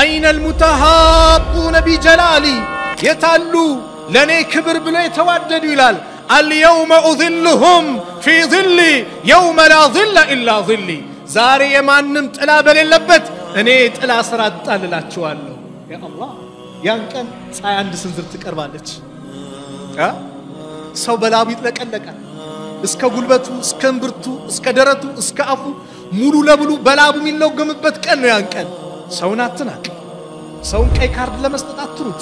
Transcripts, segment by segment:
أين المتهابون بجلالي يتالو لني كبر بلا يتواددوا يلال اليوم أظلهم في ظلي يوم لا ظل إلا ظلي زاري ما نمت إلا بللبت أنيت إلا سرات تاللا تشوالو يا الله يانكن ساياند سنزر تقربالچ سو بلابيت لقلقا اسكا غلبتو اسكا امبرتو اسكا درتو اسكا افو ሙሉ ለሙሉ በላቡ የሚለገምበት ቀን ነው ያንቀን ሰውን አትናቅ ሰውን ቀይ ካርድ ለመስጠት አትሩጥ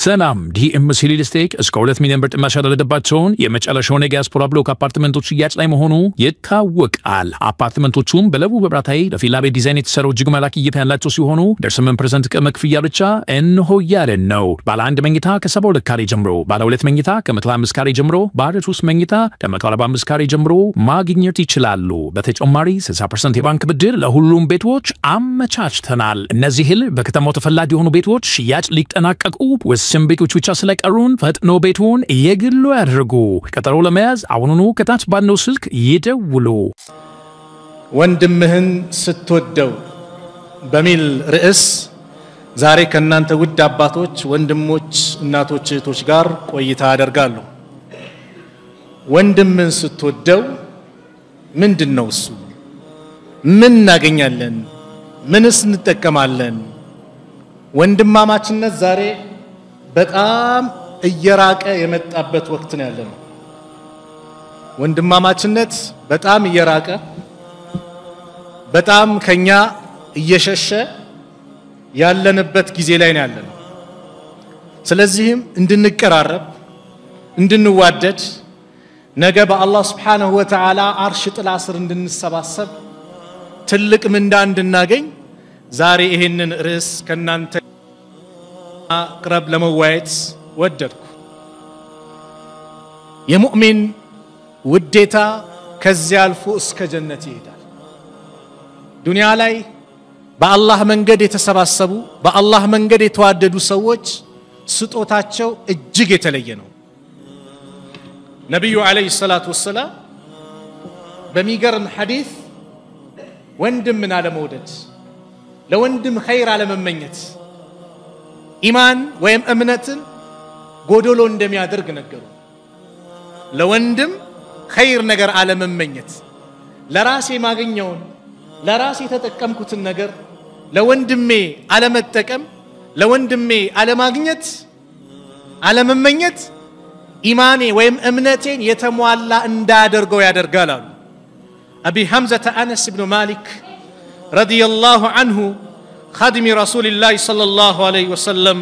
ሰላም ዲኤምሲ ሪል ስቴት እስከ 2 ሚሊዮን ብር ጥማሽ ያደረደባቸውን የመጨረሻውን የዲያስፖራ ብሎክ አፓርትመንቶች ሽያጭ ላይ መሆኑ ይታወቃል። አፓርትመንቶቹም በለቡ በብራታይ ለፊላ ቤት ዲዛይን የተሰሩ እጅግ ማራኪ እይታ ያላቸው ሲሆኑ ደርሰመን% ቅድመ ክፍያ ብቻ እንሆ ያለን ነው። ባለ 1 መኝታ ከ72 ካሬ ጀምሮ፣ ባለ 2 መኝታ ከ105 ካሬ ጀምሮ፣ ባለ 3 መኝታ ከ145 ካሬ ጀምሮ ማግኘት ይችላሉ። በተጨማሪ 60% የባንክ ብድር ለሁሉም ቤቶች አመቻችተናል። እነዚህን በከተማው ተፈላጊ የሆኑ ቤቶች ሽያጭ ሊጠናቀቁ ቤቶች ብቻ ስለቀሩን ፈጥኖ ቤቱን የግሉ ያድርጉ። ቀጠሮ ለመያዝ አሁኑኑ ከታች ባለው ስልክ ይደውሉ። ወንድምህን ስትወደው በሚል ርዕስ ዛሬ ከናንተ ውድ አባቶች፣ ወንድሞች፣ እናቶች፣ እህቶች ጋር ቆይታ አደርጋለሁ። ወንድምህን ስትወደው ምንድነው እሱ? ምን እናገኛለን? ምንስ እንጠቀማለን? ወንድማማችነት ዛሬ በጣም እየራቀ የመጣበት ወቅት ነው ያለው። ወንድማማችነት በጣም እየራቀ በጣም ከኛ እየሸሸ ያለንበት ጊዜ ላይ ነው ያለው። ስለዚህም እንድንቀራረብ እንድንዋደድ ነገ በአላህ Subhanahu Wa Ta'ala አርሽ ጥላ ስር እንድንሰባሰብ ትልቅ ምንዳ እንድናገኝ ዛሬ ይሄንን ርዕስ ከናንተ አቅረብ ለመዋየት ወደድኩ። የሙእሚን ውዴታ ከዚህ አልፎ እስከ ጀነት ይሄዳል። ዱንያ ላይ በአላህ መንገድ የተሰባሰቡ በአላህ መንገድ የተዋደዱ ሰዎች ስጦታቸው እጅግ የተለየ ነው። ነብዩ አለይሂ ሰላቱ ወሰላም በሚገርም ሐዲስ ወንድምን አለመውደድ ለወንድም ኸይር አለመመኘት ኢማን ወይም እምነትን ጎዶሎ እንደሚያደርግ ነገሩ። ለወንድም ኸይር ነገር አለመመኘት ለራሴ ማግኘውን ለራሴ ተጠቀምኩትን ነገር ለወንድሜ አለመጠቀም ለወንድሜ አለማግኘት አለመመኘት ኢማኔ ወይም እምነቴን የተሟላ እንዳያደርገው ያደርጋል አሉ። አቢ ሐምዘተ አነስ ኢብኑ ማሊክ ረዲየላሁ ዐንሁ خادم رسول الله صلى الله عليه وسلم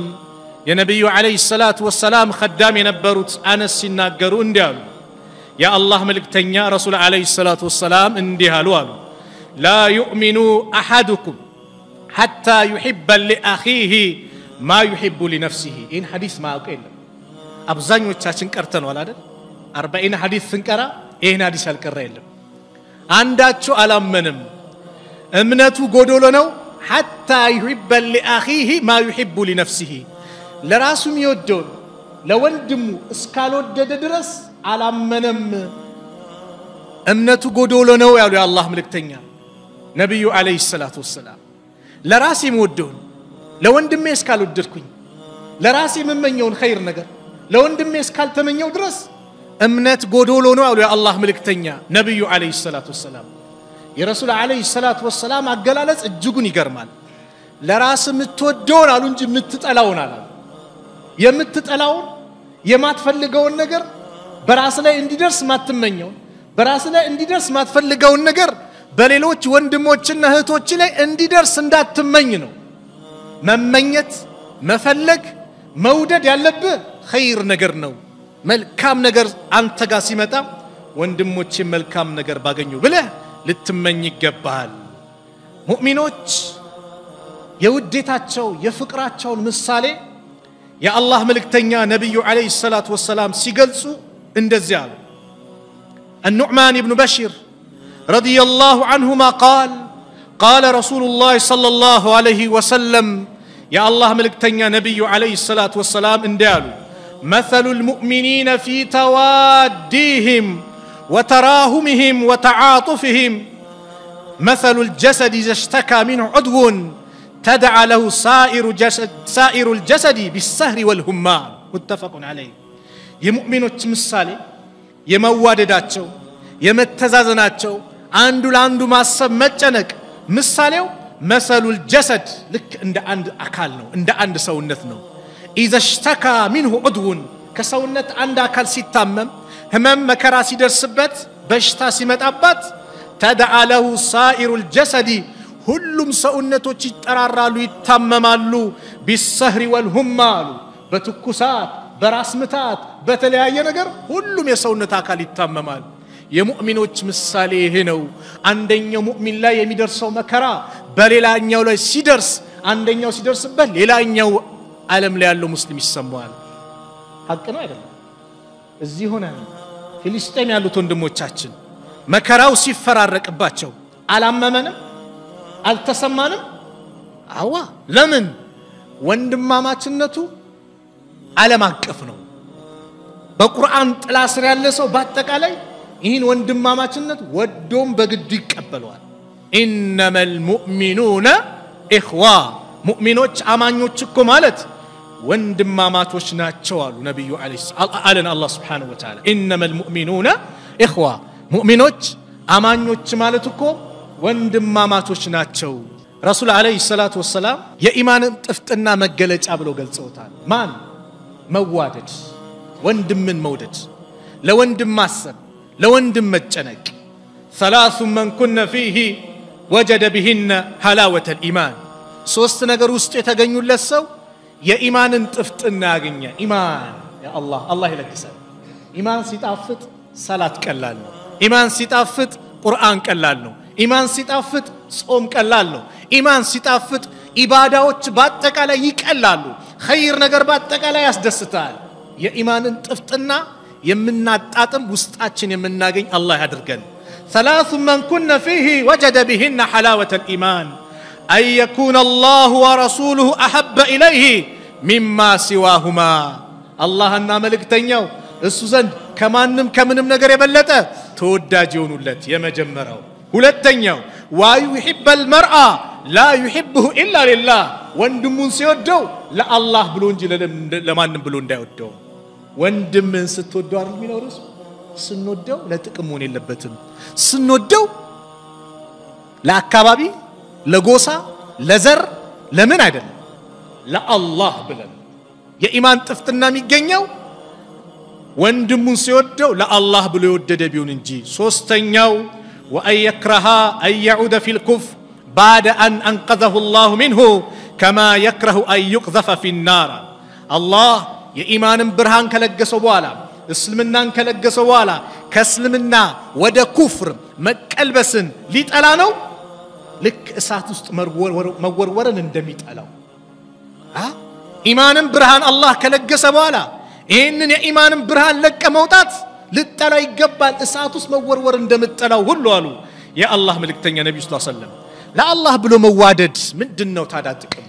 يا نبي عليه الصلاة والسلام خدام ينبروت أنس سناقروا انديالو يا الله ملكتنيا رسول عليه الصلاة والسلام انديالو لا يؤمن أحدكم حتى يحب لأخيه ما يحب لنفسه إن حديث ما أقول أبزاني وتشاشن كرتن ولا ده 40 حديث فنكرا إيه حديث الكرة عنداتشو ألم منم أمنتو قدولنو حتى يحب لأخيه ما يحب لنفسه لراسم يودون لوندمو اسكالو ددرس على منم امنتو قدولو يا الله ملكتنيا نبي عليه الصلاة والسلام لراسي مودون لوندمي اسكالو ددركوين لراسي ممنيون خير نجر لوندمي اسكال تمنيو درس امنت قدولو يا الله ملكتنيا نبي عليه الصلاة والسلام يا رسول عليه الصلاة والسلام أقلالت الجوجن يجرمال لراس متودون على نجم متتألون على يمتتألون يما تفلقون نجر براسنا إندي درس ما تمنيون براسنا إندي درس ما تفلقون نجر بليلوش وندموشنا هتوشنا إندي درس ندات تمنينو ممنيت مفلق مودد يلب خير نجرنو ملكام نجر أنت قاسمتا وندموش ملكام نجر باقنيو بله لتمني يقبال مؤمنوች የውዴታቸው የፍቅራቸው ምሳሌ يا الله ملكتنيا نبي عليه الصلاة والسلام سيقلسو اندزيال النعمان بن بشير رضي الله عنهما قال رسول الله صلى الله عليه وسلم يا الله ملكتنيا نبي عليه الصلاة والسلام اندالو مثل المؤمنين في تواديهم وتراهمهم وتعاطفهم مثل الجسد إذا اشتكى منه عضو تدعى له سائر الجسد بالسهر والهمّال متفق عليه የሙእሚኖች ምሳሌ የመዋደዳቸው የመተዛዘናቸው አንዱ ለአንዱ ማሰብ መጨነቅ ምሳሌው መሰሉል ጀሰድ ልክ እንደ አንድ አካል ነው እንደ አንድ ሰውነት ነው اذا اشتكى منه عضو ከሰውነት አንድ አካል ሲታመም ህመም መከራ ሲደርስበት በሽታ ሲመጣበት تدعى له سائر الجسد ሁሉም ሰውነቶች ይጠራራሉ ይታመማሉ بالسهر والهمّال በትኩሳት በራስ ምታት በተለያየ ነገር ሁሉም የሰውነት አካል ይታመማል የሙእሚኖች ምሳሌ ይሄ ነው አንደኛው ሙእሚን ላይ የሚደርሰው መከራ በሌላኛው ላይ ሲደርስ አንደኛው ሲደርስበት ሌላኛው ዓለም ላይ ያለው ሙስሊም ይሰማዋል ሐቅ ነው አይደለም እዚህ ሆነን ፍልስጤም ያሉት ወንድሞቻችን መከራው ሲፈራረቅባቸው አላመመንም አልተሰማንም አዋ ለምን ወንድማማችነቱ ዓለም አቀፍ ነው በቁርአን ጥላ ስር ያለ ሰው በአጠቃላይ ይህን ወንድማማችነት ወዶም በግድ ይቀበላል ኢነመል ሙእሚኑነ ኢኽዋ ሙእሚኖች አማኞች እኮ ማለት ወንድማማቾች ናቸው አሉ ነብዩ አለይሂ አላህ Subhanahu Wa Ta'ala ኢነመል ሙእሚኑነ ኢኽዋ ሙእሚኖች አማኞች ማለት እኮ ወንድማማቾች ናቸው ረሱል አለይሂ ሰላቱ ወሰለም የኢማን ጥፍጥና መገለጫ ብለው ገልጸውታል ማን መዋደድ ወንድምን መውደድ ለወንድም ማሰብ ለወንድም መጨነቅ ثلاث من كن فيه وجد بهن حلاوة الإيمان ሶስት ነገር ውስጥ የተገኙለት ሰው የኢማንን ጥፍጥና ያገኘ ኢማን ያ አላህ ይለግሰን ኢማን ሲጣፍጥ ሰላት ቀላል ነው ኢማን ሲጣፍጥ ቁርአን ቀላል ነው ኢማን ሲጣፍጥ ጾም ቀላል ነው ኢማን ሲጣፍጥ ኢባዳዎች በአጠቃላይ ይቀላሉ ኸይር ነገር በአጠቃላይ ያስደስታል የኢማንን ጥፍጥና የምናጣጥም ውስጣችን የምናገኝ አላህ ያድርገን ثلاث من كن فيه وجد بهن حلاوة الإيمان أن يكون الله ورسوله أحب إليه مما سواهما الله أننا ملكتنيو السوزن كمنم نقر يبلت توداج يونولت يمجمرو ሁለተኛው ويحب المرأة لا يحبه إلا لله ወንድሙን ሲወደው ለአላህ ብሎ እንጂ ለማንም ብሎ እንዳይወደው ወንድምን ስትወደው አይደል የሚኖርስ ስንወደው ለጥቅም ሆነ የለበትም ስንወደው ለአካባቢ ለጎሳ ለዘር ለምን አይደለም ለአላህ ብለን የኢማን ጥፍጥና የሚገኘው ወንድሙን ሲወደው ለአላህ ብሎ የወደደ ቢሆን እንጂ ሶስተኛው وأن يكره أن يعود في الكفر بعد أن أنقذه الله منه كما يكره أن يقذف في النار الله የኢማንን ብርሃን ከለገሰው በኋላ እስልምናን ከለገሰው በኋላ ከእስልምና ወደ ኩፍር መቀልበስን ሊጠላ ነው ልክ እሳት ውስጥ መወርወርን እንደሚጠላው ኢማንን ብርሃን አላህ ከለገሰ በኋላ ይሄንን የኢማንን ብርሃን ለቀ መውጣት ልጠላ ይገባል እሳት ውስጥ መወርወር እንደምጠላው ሁሉ አሉ የአላህ መልእክተኛ ነብዩ ሰለላሁ ዐለይሂ ወሰለም ለአላህ ብሎ መዋደድ ምንድነው ታዲያ ጥቅም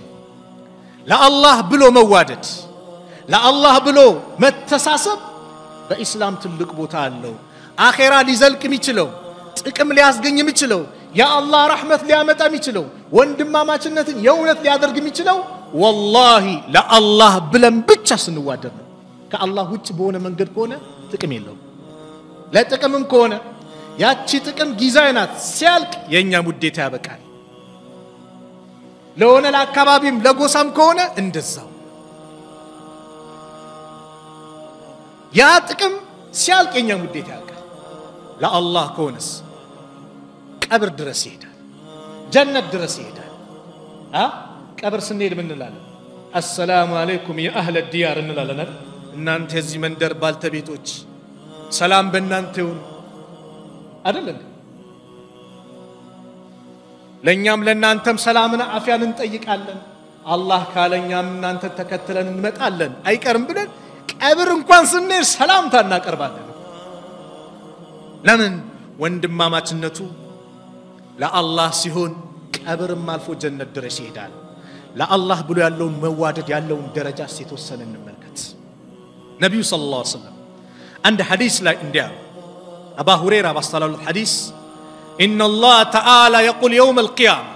ለአላህ ብሎ መዋደድ ለአላህ ብሎ መተሳሰብ በእስላም ትልቅ ቦታ አለው አኺራ ሊዘልቅ የሚችለው ጥቅም ሊያስገኝ የሚችለው የአላህ ረህመት ሊያመጣ የሚችለው ወንድማማችነትን የእውነት ሊያደርግ የሚችለው ወላሂ ለአላህ ብለን ብቻ ስንዋደድ ነው ከአላህ ውጭ በሆነ መንገድ ከሆነ ጥቅም የለውም ለጥቅምም ከሆነ ያቺ ጥቅም ጊዜያዊ ናት ሲያልቅ የኛ ሙዴታ ያበቃል ለሆነ ለአካባቢም ለጎሳም ከሆነ እንደዛው ያ ጥቅም ሲያልቅ የኛ ሙዴታ ያልቃል ለአላህ ከሆነስ ቀብር ድረስ ይሄዳል ጀነት ድረስ ይሄዳል ቀብር ስንሄድ ምን እንላለን السلام عليكم يا اهل الديار እንላለን እናንተ እዚህ መንደር ባልተቤቶች ሰላም በእናንተ ይሁን አይደለም ለኛም ለናንተም ሰላምና አፍያን እንጠይቃለን አላህ ካለኛም እናንተ ተከተለን እንመጣለን አይቀርም ብለን ቀብር እንኳን ስንሄድ ሰላምታ እናቀርባለን ለምን ወንድማማችነቱ ለአላህ ሲሆን ቀብርም አልፎ ጀነት ድረስ ይሄዳል ለአላህ ብሎ ያለውን መዋደድ ያለውን ደረጃ ሲተወሰነ እንመልከት ነብዩ ሰለላሁ ዐለይሂ ወሰለም عند حديث لا انديا أبا هريرة بصلى الحديث إن الله تعالى يقول يوم القيامة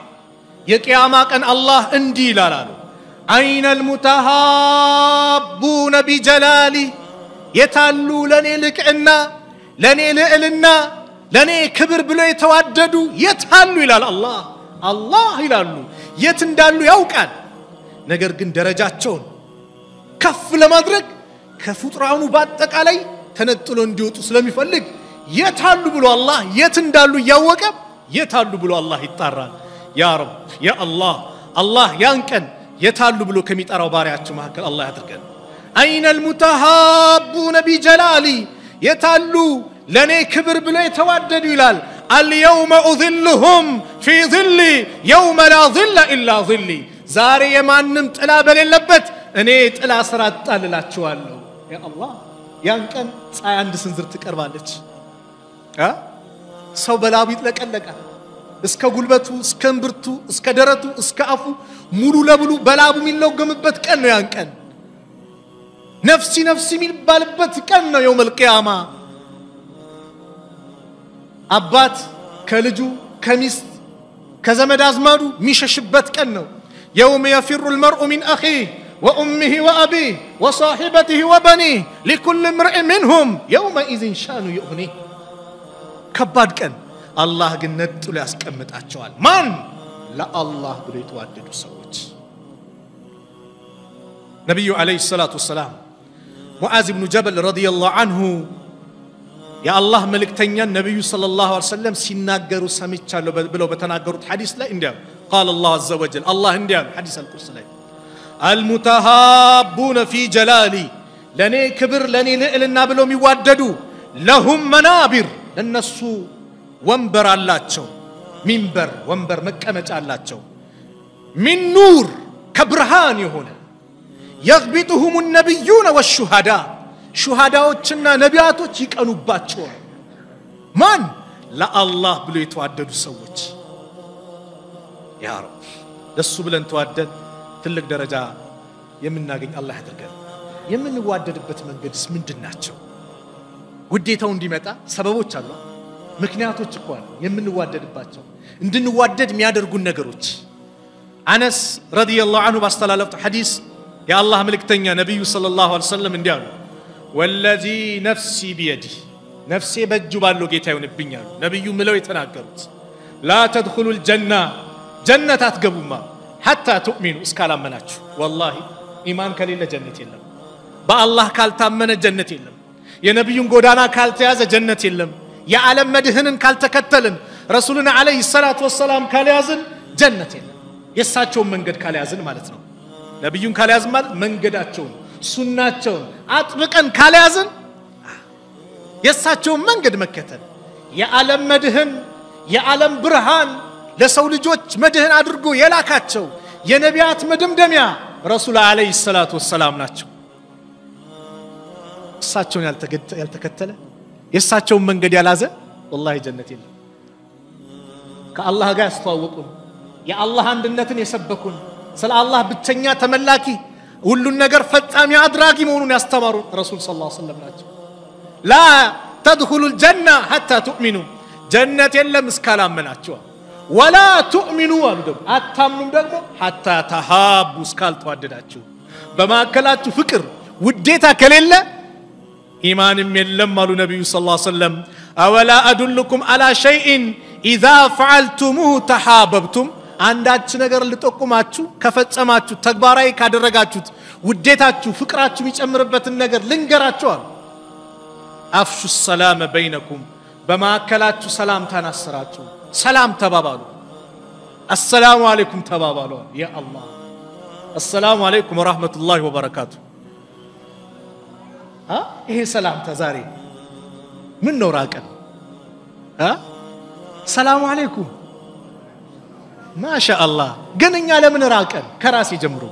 የቂያማ ቀን አላህ እንዲህ ይላል አይነል ሙተሃቡነ ቢጀላሊ የታሉ ለኔ ልቅና ለኔ ልዕልና ለኔ ክብር ብሎ የተዋደዱ የታሉ ይላል አላህ ይላሉ የት እንዳሉ ያውቃል ነገር ግን ደረጃቸውን ከፍ ለማድረግ ከፍጥራኑ ባጠቃላይ ተነጥሎ እንዲወጡ ስለሚፈልግ የታሉ ብሎ አላህ የት እንዳሉ ያወቀ የታሉ ብሎ አላህ ይጣራል ያ ረብ ያ አላህ ያንቀን የታሉ ብሎ ከሚጣራው ባሪያቸው መካከል አላህ ያድርገን አይነል ሙተሃቡነ ቢጀላሊ የታሉ ለኔ ክብር ብሎ የተዋደዱ ይላል اليوم اذلهم في ظلي يوم لا ظل الا ظلي ዛሬ የማንም ጥላ በሌለበት እኔ ጥላ ስራ አጣልላችኋለሁ ያ አላህ ያን ቀን ፀሐይ አንድ ስንዝር ትቀርባለች ሰው በላቡ ይጥለቀለቃል እስከ ጉልበቱ እስከ እንብርቱ እስከ ደረቱ እስከ አፉ ሙሉ ለሙሉ በላቡ የሚለገምበት ቀን ነው ያን ቀን ነፍሲ የሚባልበት ቀን ነው የውመል ቂያማ አባት ከልጁ ከሚስት ከዘመድ አዝማዱ ሚሸሽበት ቀን ነው يوم يفر المرء من أخيه وأمه وأبيه وصاحبته وبنيه لكل امرئ منهم يومئذ شان يغنيه ከባድ ቀን አላህ ግን ነጥሎ ያስቀምጣቸዋል ማን ለአላህ ብሎ የተዋደዱ ሰዎች ነብዩ አለይሂ ሰላቱ ወሰላም ሙዓዝ ኢብኑ ጀበል ረዲየላሁ ዐንሁ የአላህ መልእክተኛ ነብዩ ሰለላሁ ዐለይሂ ወሰለም ሲናገሩ ሰምቻለሁ ብለው በተናገሩት ሐዲስ ላይ እንዲያው قال الله عز وجل الله እንዲያው ሐዲስ አልቁርስ ላይ المتهابون في جلالي ለኔ ክብር ለኔ ልዕልና ብለው የሚዋደዱ لهم منابر ለነሱ ወንበር አላቸው ሚንበር ወንበር መቀመጫ አላቸው من نور ከብርሃን የሆነ يغبطهم النبيون والشهداء ሹሃዳዎችና ነቢያቶች ይቀኑባቸው ማን ለአላህ ብሎ የተዋደዱ ሰዎች ያ ረብ ለሱ ብለን ተዋደን ትልቅ ደረጃ የምናገኝ አላህ ያድርገን የምንዋደድበት መንገድስ ምንድናቸው ውዴታው እንዲመጣ ሰበቦች አሉ ምክንያቶች እኮ አሉ የምንዋደድባቸው እንድንዋደድ የሚያደርጉን ነገሮች አነስ ረዲየላሁ ዐንሁ ባስተላለፈው ሐዲስ የአላህ መልእክተኛ ነብዩ ሰለላሁ ዐለይሂ ወሰለም እንዲያሉ والذي نفسي بيده نفسي በእጁ ባለው ጌታ ይሁንብኛል ነብዩ ምለው የተናገሩት لا تدخلوا الجنة جنة አትገቡማ حتى تؤمنوا እስካላመናችሁ والله ኢማን ከሌለ ጀነት የለም በአላህ ካልታመነ ጀነት የለም የነብዩን ጎዳና ካልተያዘ ጀነት የለም የዓለም መድህንን ካልተከተልን ረሱሉና አለይሂ ሰላቱ ወሰላም ካልያዝን ጀነት የለም የሳቸው መንገድ ካልያዝን ማለት ነው ነብዩን ካልያዝን ማለት መንገዳቸው ሱናቸው አጥብቀን ካልያዝን የሳቸው መንገድ መከተል የዓለም መድህን የዓለም ብርሃን ለሰው ልጆች መድህን አድርጎ የላካቸው የነቢያት መደምደሚያ ረሱል አለይሂ ሰላቱ ወሰላም ናቸው እሳቸውን ያልተከተለ የሳቸውን መንገድ ያላዘ والله ጀነት የለም ከአላህ ጋር ያስተዋወቁን የአላህ አንድነትን የሰበኩን ስለ አላህ ብቸኛ ተመላኪ ሁሉን ነገር ፈጻሚ አድራጊ መሆኑን ያስተማሩ ረሱል ሰለላሁ ዐለይሂ ወሰለም ናቸው لا تدخلوا الجنة حتى تؤمنوا ጀነት የለም እስካላመናችሁ ولا تؤمنوا አሉ ደግሞ አታምኑም ደግሞ حتى تحابوا እስካልተዋደዳችሁ በማከላችሁ ፍቅር ውዴታ ከሌለ ኢማንም የለም አሉ ነብዩ ሰለላሁ ዐለይሂ ወሰለም أولا أدلكم على شيء إذا فعلتموه تحاببتم አንዳች ነገር ልጠቁማችሁ ከፈጸማችሁ ተግባራዊ ካደረጋችሁት ውዴታችሁ ፍቅራችሁ የሚጨምርበትን ነገር ልንገራችሁ አሉ አፍሹ ሰላም በይነኩም በማከላችሁ ሰላምታን አስራችሁ ሰላም ተባባሉ السلام عليكم ተባባሉ ያ አላህ السلام عليكم ورحمة الله وبركاته ይሄ ሰላምታ ዛሬ ምን ነው ራቀን السلام عليكم ما شاء الله ግን እኛ ለምን ራቀን ከራሴ ጀምሮ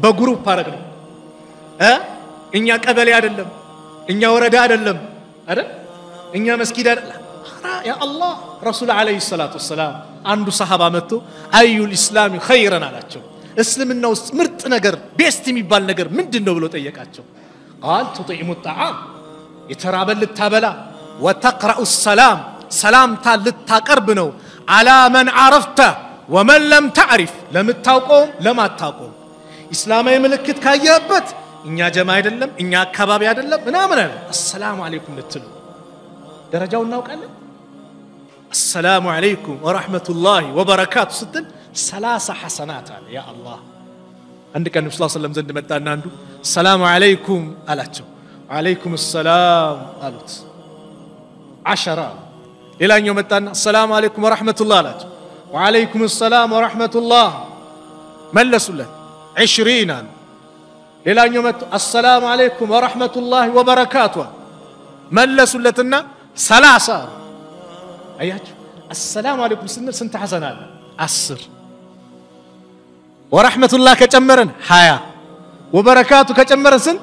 በግሩፕ አረግነው እኛ ቀበሌ አይደለም እኛ ወረዳ አይደለም አይደል እኛ መስጊድ አይደለም ያ አላህ ረሱል አለይሂ ሰላቱ ወሰላም አንዱ ሰሃባ መጥቶ አዩል ኢስላም ኸይረን አላቸው እስልምና ውስጥ ምርጥ ነገር ቤስት የሚባል ነገር ምንድነው ብሎ ጠየቃቸው قال تطعم الطعام يترابل للتابلا وتقرأ السلام سلامتا للتقرب ነው على من عرفته ومن لم تعرف لم تاوقوم لما تاوقوم اسلامي ملكت ካየበት እኛ ጀማ አይደለም እኛ አካባቢ አይደለም ምናምን السلام عليكم ልትሉ ደረጃውን እናውቃለን السلام عليكم ورحمة الله وبركاته ስትል 30 حسنات አለ ያ አላህ عند كان النبي صلى الله عليه وسلم زند መጣና አንዱ السلام عليكم አላቸው عليكم السلام قالت 10 ሌላኛው መጣና السلام عليكم ورحمة الله አላቸው وعليكم السلام ورحمة الله ملسوا 20 ሌላኛው መጣ السلام عليكم ورحمة الله وبركاته ملسوا لتنا 30 አያችሁ السلام عليكم ስንት حسن አለ 10 ورحمة الله كجمرن 20 وبركاته كجمرن سن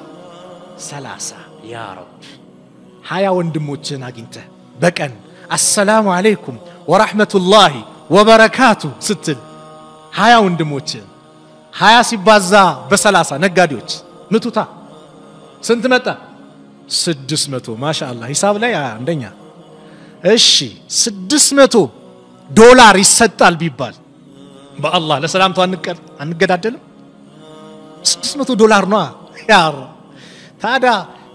30 يا رب 20 ወንድሞችን አግኝተ በቀን السلام عليكم ورحمة الله وبركاته ስትል 20 ወንድሞችን 20 ሲባዛ በ30 ነጋዴዎች ምቱታ ስንት መጣ 600 ማሻአላህ ሂሳብ ላይ አንደኛ እሺ 600 ዶላር ይሰጣል ቢባል በአላህ ለሰላምቱ አንገዳደልም 600 ዶላር ነው ያ ታዲያ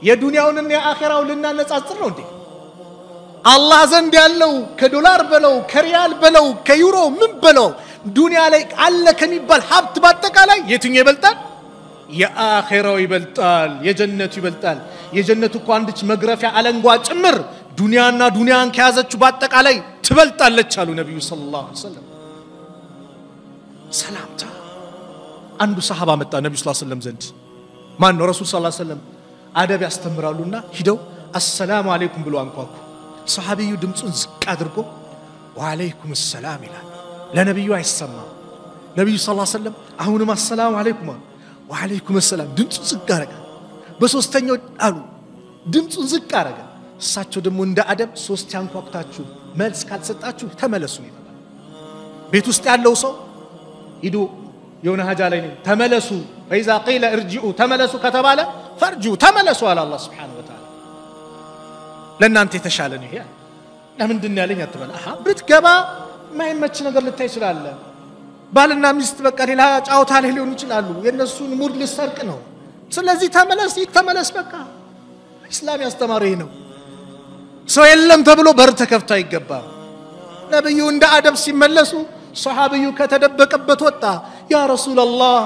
የዱንያውንና የአኺራውን ልናነጻጽር ነው እንዴ አላህ ዘንድ ያለው ከዶላር በለው ከሪያል በለው ከዩሮ ምን በለው ዱንያ ላይ አለ ከሚባል ሀብት በአጠቃላይ የትኛው ይበልጣል የአኺራው ይበልጣል የጀነቱ ይበልጣል የጀነቱ እኮ አንድች መግረፊያ አለንጓ ጭምር ዱንያና ዱንያን ከያዘችው በአጠቃላይ ትበልጣለች አሉ ነብዩ ሰለላሁ ዐለይሂ ወሰለም ሰላምታ አንዱ ሰሃባ መጣ ነብዩ ሰለላሁ ዐለይሂ ወሰለም ዘንድ ማን ነው ረሱል ሰለላሁ ዐለይሂ ወሰለም አደብ ያስተምራሉና ሂደው السلام عليكم ብሎ አንኳኩ ሰሃቢዩ ድምጹን ዝቅ አድርጎ ወአለይኩም السلام ይላል ለነብዩ አይሰማም ነብዩ ሰለላሁ ዐለይሂ ወሰለም አሁንም السلام عليكم ወአለይኩም السلام ድምጹን ዝቅ አረጋ በሶስተኛው አሉ ድምጹን ዝቅ አረጋ እሳቸው ደግሞ እንደ አደብ ሶስት ያንኳኩታችሁ መልስ ካልሰጣችሁ ተመለሱ ይላል ቤት ውስጥ ያለው ሰው ሂዱ የሆነ ሀጃ ላይ ነው ተመለሱ فاذا قيل ارجعوا ተመለሱ ከተባለ فرجوا ተመለሱ አለ አላህ Subhanahu Wa Ta'ala ለእናንተ የተሻለ ነው ይሄ ለምንድን ያለኝ አትበል ብትገባ ማይመች ነገር ልታይ ይችላል ባልና ሚስት በቃ ሌላ ጫውታ ላይ ሊሆኑ ይችላሉ የነሱን ሙድ ሊሰርቅ ነው ስለዚህ ተመለስ በቃ እስላም ያስተማረው ይሄ ነው ሰው የለም ተብሎ በር ተከፍታ ይገባል ነብዩ እንደ አደብ ሲመለሱ ሱሐቢዩ ከተደበቀበት ወጣ ያ ረሱላህ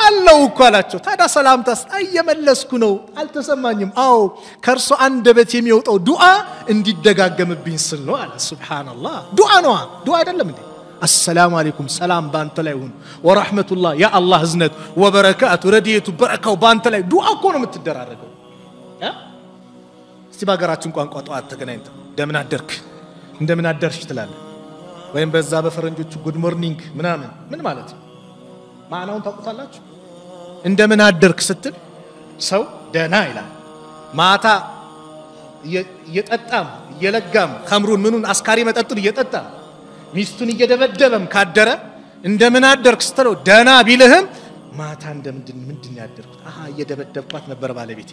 አለው እኮ አላቸው ታዳ ሰላምታስ አየመለስኩ ነው አልተሰማኝም አው ከርሶ አንደበት የሚወጣው ዱዓ እንዲደጋገምብኝ ስል ነው አለ ሱብሃንአላህ ዱዓ ነው ዱዓ አይደለም እንዴ السلام عليكم سلام بانت ላይ ሁን ወራህመቱ الله ያ አላህ ህዝነት ወበረካቱ ረዲየቱ በረካው ባንተ ላይ ዱዓ እኮ ነው የምትደራረገው እስቲ ባገራችን ቋንቋ ጧት ተገናኝተው እንደምን አደርሽ ትላለህ ወይም በዛ በፈረንጆቹ ጉድ ሞርኒንግ ምን ማለት ነው ማናውን ታውቁታላችሁ እንደምን አደርክ ስትል ሰው ደህና ይላል ማታ እየጠጣም እየለጋም ኸምሩን ምኑን አስካሪ መጠጡን እየጠጣ ሚስቱን እየደበደበም ካደረ እንደምን አደርክ ስትለው ደህና ቢልህም ማታ ምንድን ያደርኩት እየደበደብኳት ነበር ባለቤቴ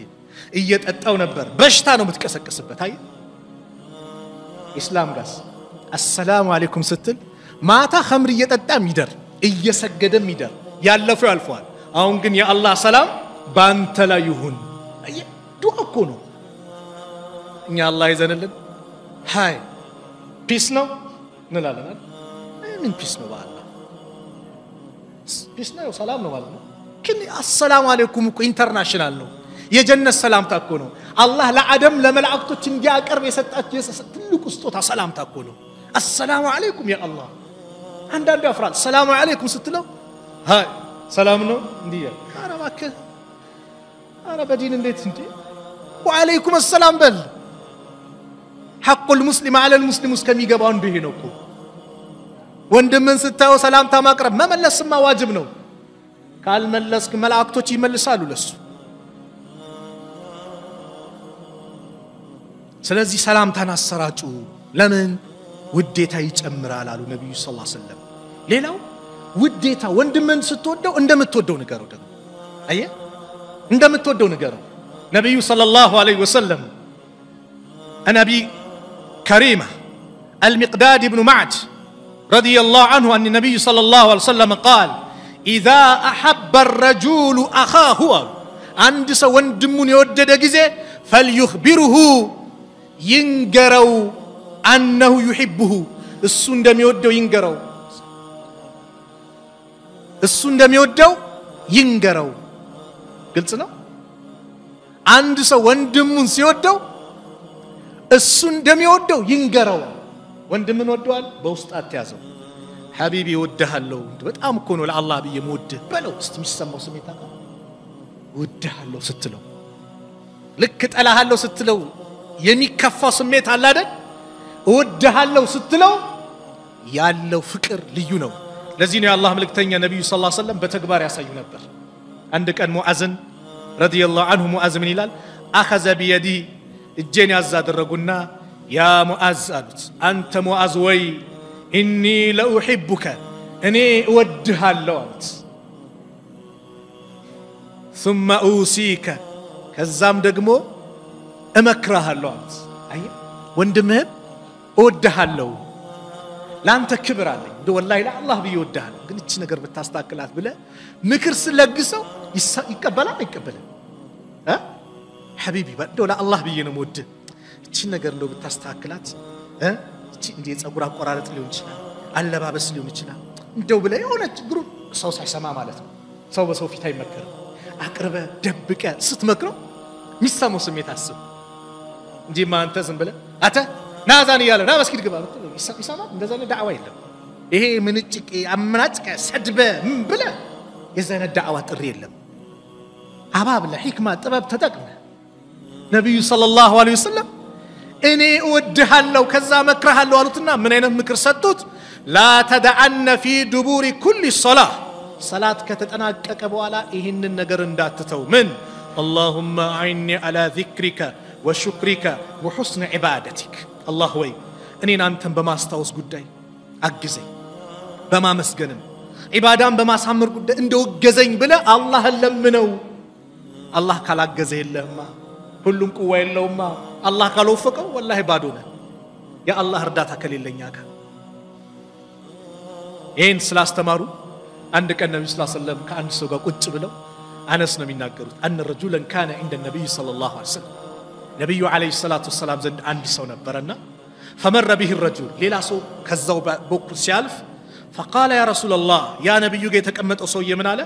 እየጠጣው ነበር በሽታ ነው የምትቀሰቅስበት አይ ኢስላም ጋስ السلام عليكم ስትል ማታ ኸምር እየጠጣም ይደር እየሰገደም ይደር ያለፈው ያልፋል አሁን ግን ያ አላህ ሰላም ባንተ ላይ ይሁን ዱዓ እኮ ነው እኛ አላህ ይዘንልን ሃይ ፒስ ነው እንላለን ምን ፒስ ነው በአላህ ፒስ ነው ሰላም ነው ማለት ነው ግን السلام عليكم እኮ ኢንተርናሽናል ነው የጀነት ሰላምታ እኮ ነው አላህ ለአደም ለመላእክቶች እንዲያቀርብ የሰጣቸው ትልቁ ስጦታ ሰላምታ እኮ ነው السلام عليكم يا الله አንዳንዱ ያፍራል ሰላም አለይኩም ስትለው ሃይ ሰላም ነው እንዲያ አረባከ በዲን እንዴት እንዴ ወአለይኩም السلام በል حق المسلم على المسلم እስከሚገባው እንዴ ነው እኮ ወንድምን ስታው ሰላምታ ማቅረብ መመለስማ ዋጅብ ነው ካልመለስክ መላእክቶች ይመልሳሉ ለሱ ስለዚህ ሰላምታን አሰራጩ ለምን ውዴታ ይጨምራል አሉ ነብዩ ሰለላሁ ዐለይሂ ወሰለም ሌላው ውዴታ ወንድምን ስትወደው እንደምትወደው ንገረው ደግሞ አየ እንደምትወደው ንገረው ነብዩ ሰለላሁ ዐለይሂ ወሰለም النبي كريمه المقداد ابن معد رضي الله عنه أن النبي صلى الله عليه وسلم قال إذا أحب الرجل أخاه عند سوندمون يودد جزء فليخبره ينجروا أنه يحبه السندم يودو ينجروا السندم يودو ينجروا قلتنا عند سوندمون سيودو السندم يودو ينجروا وندمن ودوال بوسط اتيازو حبيبي ودهالو በጣም እኮ ነው ለአላህ ብዬ መወድህ በለው እስቲ የሚሰማው ስሜት አካ ወድሃለሁ ስትለው ልክ ጠላሃለሁ ስትለው የሚከፋው ስሜት አለ አይደል ወድሃለሁ ስትለው ያለው ፍቅር ልዩ ነው ለዚህ ነው የአላህ መልእክተኛ ነብዩ ሰለላሁ ዐለይሂ ወሰለም በተግባር ያሳዩ ነበር አንድ ቀን ሙአዝን ረዲየላሁ ዐንሁ ሙአዝ ምን ይላል አخذ بيدي እጄን ያዝ አደረጉና يا معاذ قالت أنت معاذ وي إني لأحبك أني أودها اللوت ثم أوصيك كزام دقمو أمكرها اللوت أي وندمه أودها اللو لا أنت كبر علي دو والله لا الله بيودها له قلت نقر بتاستاكلات بلا مكر سلقسو يقبلها يقبلها ها حبيبي دو لا الله بينا موده እቺ ነገር ነው በታስተካክላት እቺ እንዴ ጸጉር አቆራረጥ ሊሆን ይችላል አለባበስ ሊሆን ይችላል እንደው ብለ የሆነ ችግሩ ሰው ሳይሰማ ማለት ነው ሰው በሰው ፊት አይመከርም አቅርበ ደብቀ ስትመክረው ሚሰማው ስሜት አስብ እንጂ ማንተ ዝም ብለ አተ ናዛን ይያለ ና መስጊድ ግባ ይሰማ እንደዛ ነው ዳዕዋ የለም ይሄ ምንጭቅ አምናጭቀ ሰድበ ምን ብለ የዘነ ዳዕዋ ጥሪ የለም አባብለ ህክማ ጥበብ ተጠቅመ ነብዩ ሰለላሁ ዐለይሂ ወሰለም እኔ እወድሃለሁ ከዛ መክረሃለሁ አሉትና ምን አይነት ምክር ሰጡት ላ ተደዐነ ፊ ዱቡሪ ኩሊ ሶላህ ሰላት ከተጠናቀቀ በኋላ ይሄንን ነገር እንዳትተው ምን اللهم اعني على ذكرك وشكرك وحسن عبادتك الله ወይ እኔን አንተን በማስታወስ ጉዳይ አግዘኝ በማመስገንም ኢባዳን በማሳመር ጉዳይ እንደው ገዘኝ ብለ አላህን ለምነው አላህ ካላገዘ የለህማ ሁሉም ቁዋ የለውማ አላህ ካልወፈቀው ወላሂ ባዶ ነህ ያ አላህ እርዳታ ከሌለኛ ጋር ይሄን ስላስተማሩ አንድ ቀን ነብዩ ሰለላሁ ዐለይሂ ወሰለም ከአንድ ሰው ጋር ቁጭ ብለው አነስ ነው የሚናገሩት አን ረጁላን ካነ عند النبي صلى الله عليه وسلم ነብዩ አለይሂ ሰላቱ ወሰለም ዘንድ አንድ ሰው ነበርና فمر به الرجل ሌላ ሰው ከዛው በኩል ሲያልፍ فقال يا رسول الله يا نبي يتቀመጠው ሰው የምናለ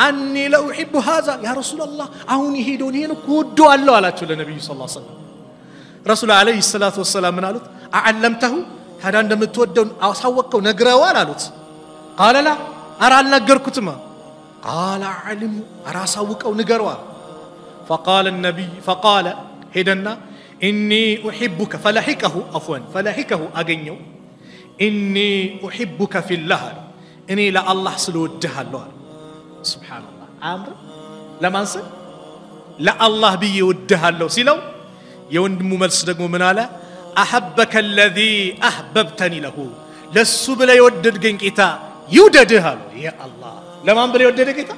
اني لا احب هذا يا رسول الله አሁን ይሄዶን ይሄን ኮዶ አለው አላቸው ለነብዩ ሰለላሁ ዐለይሂ ወሰለም ረሱል አለይሂ ሰላቱ ወሰለም ምን አሉት አዓለምተሁ ታዳ እንደምትወደው አሳወቀው ነግረዋል አሉት قال لا ارى አልነገርኩትማ قال علم አራሳውቀው ንገረዋል فقال النبي فقال هدنا اني احبك فلحقه عفوا فلحقه اغنيو اني احبك في الله اني لا الله سلودهالله سبحان الله امر لما انسى لا الله بيودهالله سيلو يوندمو ملس دغمو من على احبك الذي احببتني له لسو بلا يوددغن قيتا يوددهال يا الله لما بلا يوددغ قيتا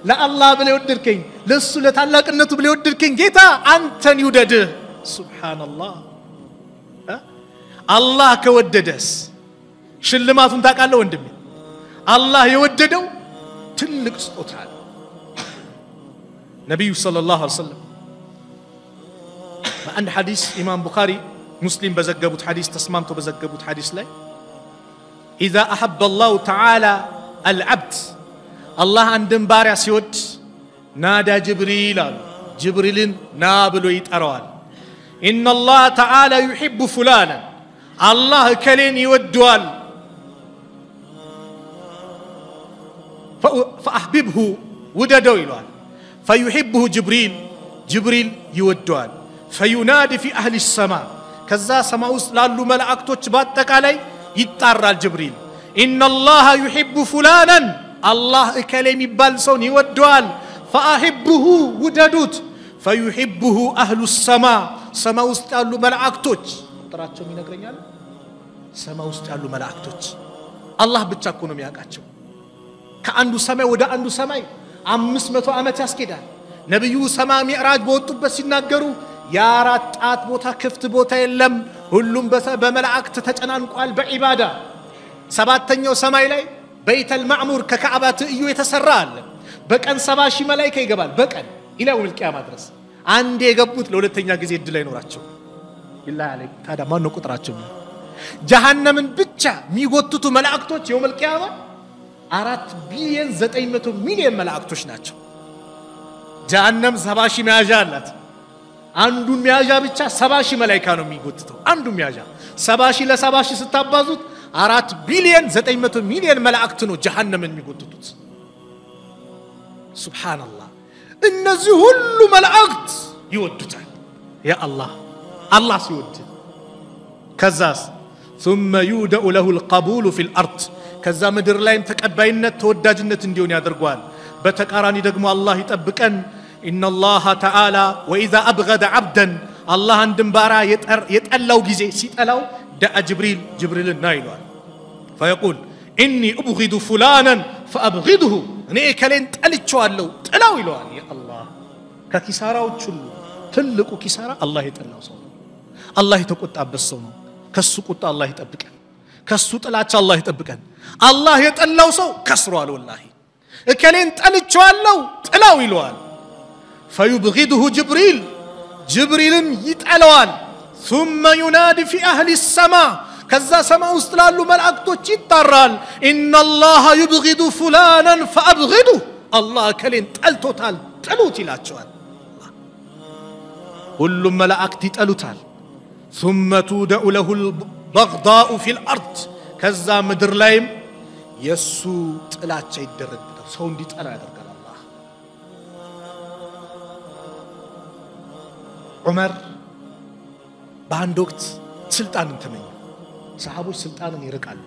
لا الله بلا يوددكኝ لسو لتالاقنቱ بلا يوددكኝ قيتا انتن يودده سبحان الله الله كوددس ሽልማቱን ታቃለው ወንድሜ አላህ የወደደው ትልቅ ስጦታ ነው ነብዩ ሰለላሁ ዐለይሂ ወሰለም በአንድ ሐዲስ ኢማም ቡኻሪ ሙስሊም በዘገቡት ሐዲስ ተስማምቶ በዘገቡት ሐዲስ ላይ اذا احب الله تعالى العبد الله አንድን ባሪያ ሲወድ ናዳ ጅብሪል አሉ ጅብሪልን ና ብሎ ይጠራዋል ان الله تعالى يحب فلانا الله كلين يودوال فأحببه وددو يلوال فيحبه جبريل يودوال فينادي في أهل السماء كذا سماء لالو ملائكتوች በአጠቃላይ ይጣራል جبريل إن الله يحب فلانا الله كلام يبال سون يودوال فأحبه وددوت فيحبه أهل السماء سماء ውስጥ ያሉ መላእክቶች ቁጥራቸው ይነግረኛል ሰማይ ውስጥ ያሉ መላእክቶች አላህ ብቻ እኮ ነው የሚያውቃቸው ከአንዱ ሰማይ ወደ አንዱ ሰማይ 500 ዓመት ያስኬዳል ነብዩ ሰማይ ሚዕራጅ በወጡበት ሲናገሩ ያራት ጣት ቦታ ክፍት ቦታ የለም ሁሉም በመላእክት ተጨናንቋል በኢባዳ ሰባተኛው ሰማይ ላይ በይተል ማዕሙር ከካዕባ ትይዩ የተሰራ አለ በቀን 70 ሺህ መላእክት ይገባል በቀን ኢላው القيامه ድረስ አንዴ የገቡት ለሁለተኛ ጊዜ እድል አይኖራቸው ኢላህ አለይክ ታዲያ ማን ነው ቁጥራቸው ጀሃነምን ብቻ የሚጎትቱ መላእክቶች የውም القيامه 4 ቢሊዮን 900 ሚሊዮን መላእክቶች ናቸው ጀሃነም 70 ሺህ መያዣ አላት አንዱን መያዣ ብቻ 70 ሺህ መላእክት ነው የሚጎትተው አንዱን መያዣ 70 ሺህ ለ70 ሺህ ስታባዙት 4 ቢሊዮን 900 ሚሊዮን መላእክት ነው ጀሃነምን የሚጎትቱት ሱብሃንአላህ እነዚህ ሁሉ መላእክት ይወዱታል ያ አላህ ሲወድ ከዛስ ثم يودع له القبول في الارض ከዛ ምድር ላይም ተቀባይነት ተወዳጅነት እንዲሆን ያደርጋል በተቃራኒ ደግሞ አላህ ይጠብቀን ان الله تعالى واذا ابغض عبدا الله አንድን ባሪያ የጠላው ጊዜ ሲጠላው دع جبريل نايلوال فيقول اني ابغض فلانا فابغضه እኔ ከሌን ጠልቼዋለሁ ጥላው ይለዋል ያ አላህ ከኪሳራዎች ሁሉ ትልቁ ኪሳራ አላህ የጠላው ሰው አላህ የተቆጣበት ሰው ነው ከሱ ቁጣ አላህ ይጠብቀን ከሱ ጥላቻ አላህ ይጠብቀን አላህ የጠላው ሰው ከስሯል ወላሂ እከሌን ጠልቼዋለሁ ጥላው ይለዋል فيبغضه جبريل يطلوال ثم ينادي في اهل السماء كذا سماء ውስጥ ላሉ መላእክቶች ይጣራል ان الله يبغض فلانا فابغضه الله ከሌን ጠልቶታል ጥሉት ይላቸዋል ሁሉም መላእክት ይጠሉታል ثم تودع له البغضاء في الارض كذا ምድር ላይም የሱ ጥላቻ ይደረግበታል ሰው እንዲጠላ ያደርጋል አላህ ዑመር በአንድ ወቅት ስልጣንን ተመኘ ሰሃቦች ስልጣንን ይርቃሉ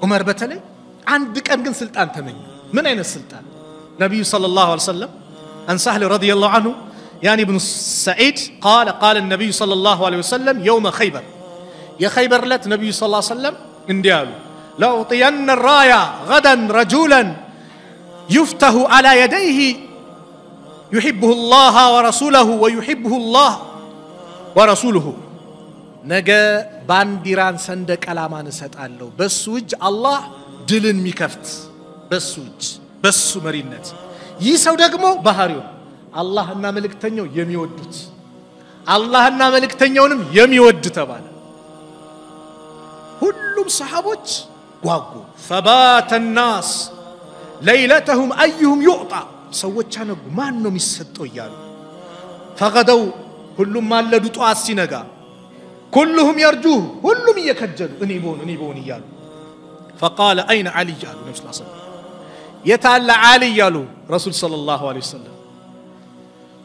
ዑመር በተለይ አንድ ቀን ግን ስልጣን ተመኘ ምን አይነት ስልጣን ነብዩ ሰለላሁ ዐለይሂ ወሰለም عن سهل رضي الله عنه يعني ابن سعيد قال النبي صلى الله عليه وسلم يوم خيبر يا خيبر لت نبي صلى الله عليه وسلم انديالو لو طين الرايه غدا رجلا يفتح على يديه يحبه الله ورسوله ويحبه الله ورسوله نجا بانديران سندق علامان سطالو بس وج الله ድልን ሚከፍት በሱ መሪነት ይሰው ደግሞ ባህሪው አላህና መልእክተኛው የሚወዱት አላህና መልእክተኛውንም የሚወድ ተባለ ሁሉም ሰሃቦች ጓጉ فبات الناس ليلتهم ايهم يعطى ሰዎች አነጉ ማን ነው የሚሰጠው ይያሉ فغدوا ሁሉም ማለዱ ጧት ሲነጋ كلهم يرجوه ሁሉም እየከጀሉ እኔ ቦን ይያሉ فقال اين علي قال النبي صلى الله عليه وسلم يتعالى علي قالوا رسول صلى الله عليه وسلم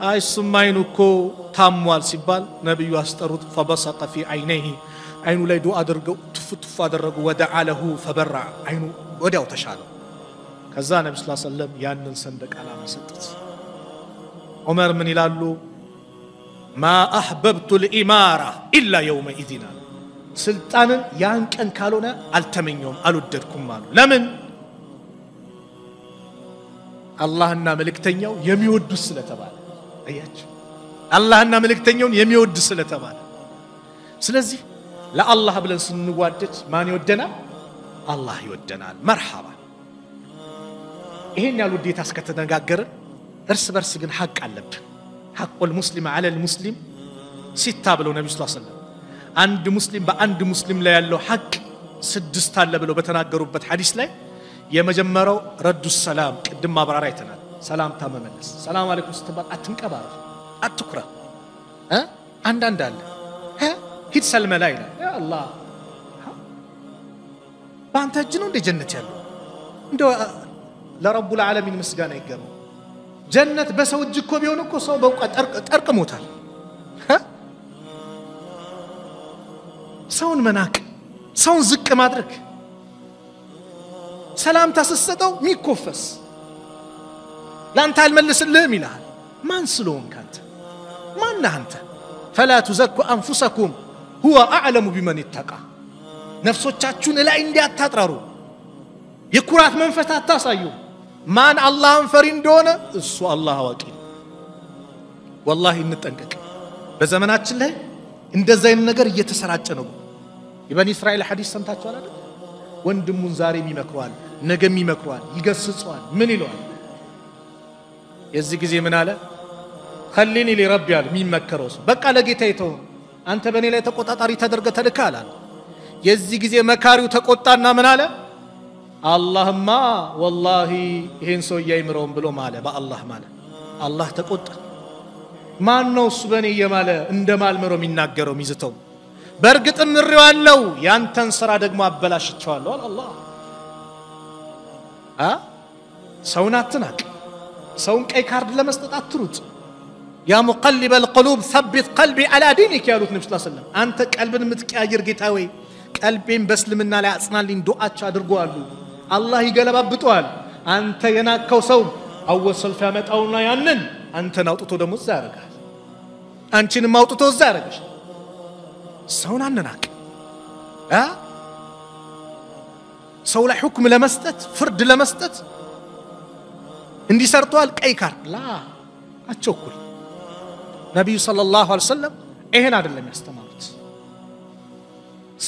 اي سماينكو تاموال ሲባል ነብዩ አስጠሩት فبسط في عينيه አይኑ ላይ ዱዓ አድርገው ትፍትፍ አደረጉ ودعا له فبرع አይኑ ወዲያው ተሻለ ከዛ ነብዩ ሰለላሁ ዐለይሂ ወሰለም ያንን ሰንደቅ ዓላማ ሰጡት ዑመር ምን ይላሉ ما احببت الاماره الا يومئذ ስልጣንን ያን ቀን ካልሆነ አልተመኘውም አልወደድኩም አሉ ለምን አላህና መልእክተኛው የሚወዱ ስለተባለ አያችሁ አላህና መልእክተኛውን የሚወዱ ስለተባለ ስለዚህ ለአላህ ብለን ስንዋደድ ማን ይወደናል አላህ ይወደናል መርሐባ ይሄን ያሉ ዲታ እስከተነጋገርን እርስ በርስ ግን ሐቅ አለብን ሐቁል ሙስሊም على المسلم ሲታ ብለው ነብዩ ሰለላሁ ዐለይሂ ወሰለም አንድ ሙስሊም በአንድ ሙስሊም ላይ ያለው ሐቅ ስድስት አለ ብለው በተናገሩበት ሐዲስ ላይ የመጀመሪያው ረዱ ሰላም ቅድም ማብራራ አይተናል ሰላምታ መመለስ ሰላም አለይኩም ስትባል አትንቀባር አትኩራ አንዳንድ አለ ሂድ ሰልመ ላይ ያ አላህ ባንተ እጅ ነው እንደ ጀነት ያለው እንደው ለረቡል ዓለሚን ምስጋና ይገባው ጀነት በሰው እጅ እኮ ቢሆን እኮ ሰው በቃ ጠርቅሞታል ሰውን መናቅ ሰውን ዝቅ ማድረግ ሰላምታ ተሰጠው ሚኮፈስ ላንተ አልመልስልህም ይላል ማን ስለሆንክ አንተ ማን አንተ فلا تزكوا انفسكم هو اعلم بمن اتقى ነፍሶቻችሁን ላይ እንዲያታጥራሩ የኩራት መንፈስ አታሳዩ ማን አላህን ፈሪ እንደሆነ እሱ አላህ አዋቂ والله እንጠንቀቅ በዘመናችን ላይ እንደዛ አይነት ነገር እየተሰራጨ ነው የበኒ እስራኤል ሐዲስ ሰምታችኋል አይደል ወንድሙን ዛሬም ይመክሯል ነገም ይመክሯል ይገስጿል ምን ይሏል የዚህ ጊዜ ምን አለ خليني لربي አለ የሚመከረው በቃ ለጌታዬ ተው አንተ በኔ ላይ ተቆጣጣሪ ተደርገ ተልካል አለ የዚህ ጊዜ መካሪው ተቆጣና ምን አለ አላህማ والله ይሄን ሰው ያይምረውም ብሎ ማለ በአላህ ማለ አላህ ተቆጣ ማን ነው እሱ በኔ የማለ እንደማልመረው የሚናገረው ሚዝተው በርግጥም ምሪዋለው ያንተን ስራ ደግሞ አበላሽቻለሁ አላህ ሰውን አትናቅ ሰውን ቀይ ካርድ ለመስጠት አትሩጥ يا مقلب القلوب ثبت قلبي على دينك يا رسول الله صلى الله عليه وسلم انت قلبن متقاير ጌታዬ ቀልቤን በእስልምና ላይ አጽናልኝ ዱዓች አድርጓሉ አላህ ይገለባብጧል አንተ የናከው ሰው አወሰልፍ ያመጣውና ያንን አንተን አውጥቶ ደሞ እዛ ያረጋል አንቺንም አውጥቶ እዛ ያረጋሽ ሰውን አንናቅ ሰው ላይ ሁክም ለመስጠት ፍርድ ለመስጠት እንዲሰርቷል ቀይ ካርድ ላ አቸኩል ነብዩ ሰለላሁ ዐለይሂ ወሰለም ይሄን አይደለም ያስተማሩት